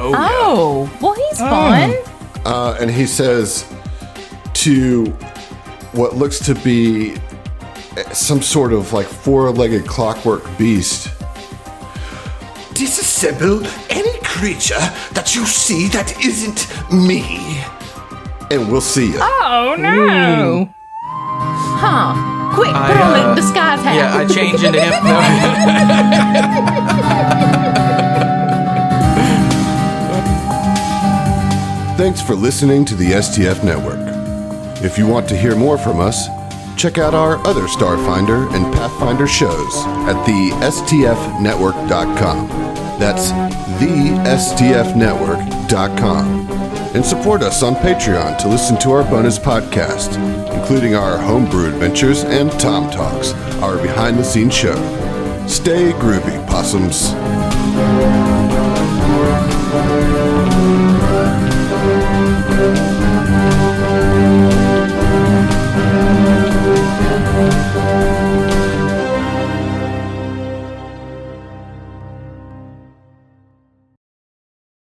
Oh, well, he's fun. And he says to what looks to be some sort of like 4-legged clockwork beast. Disassemble any creature that you see that isn't me. And we'll see you. Oh, no. Huh. Quick, put on the disguise hat. Yeah, I change into him. Thanks for listening to the STF Network. If you want to hear more from us, check out our other Starfinder and Pathfinder shows at thestfnetwork.com. That's thestfnetwork.com. And support us on Patreon to listen to our bonus podcast, including our homebrew adventures and Tom Talks, our behind-the-scenes show. Stay groovy, possums.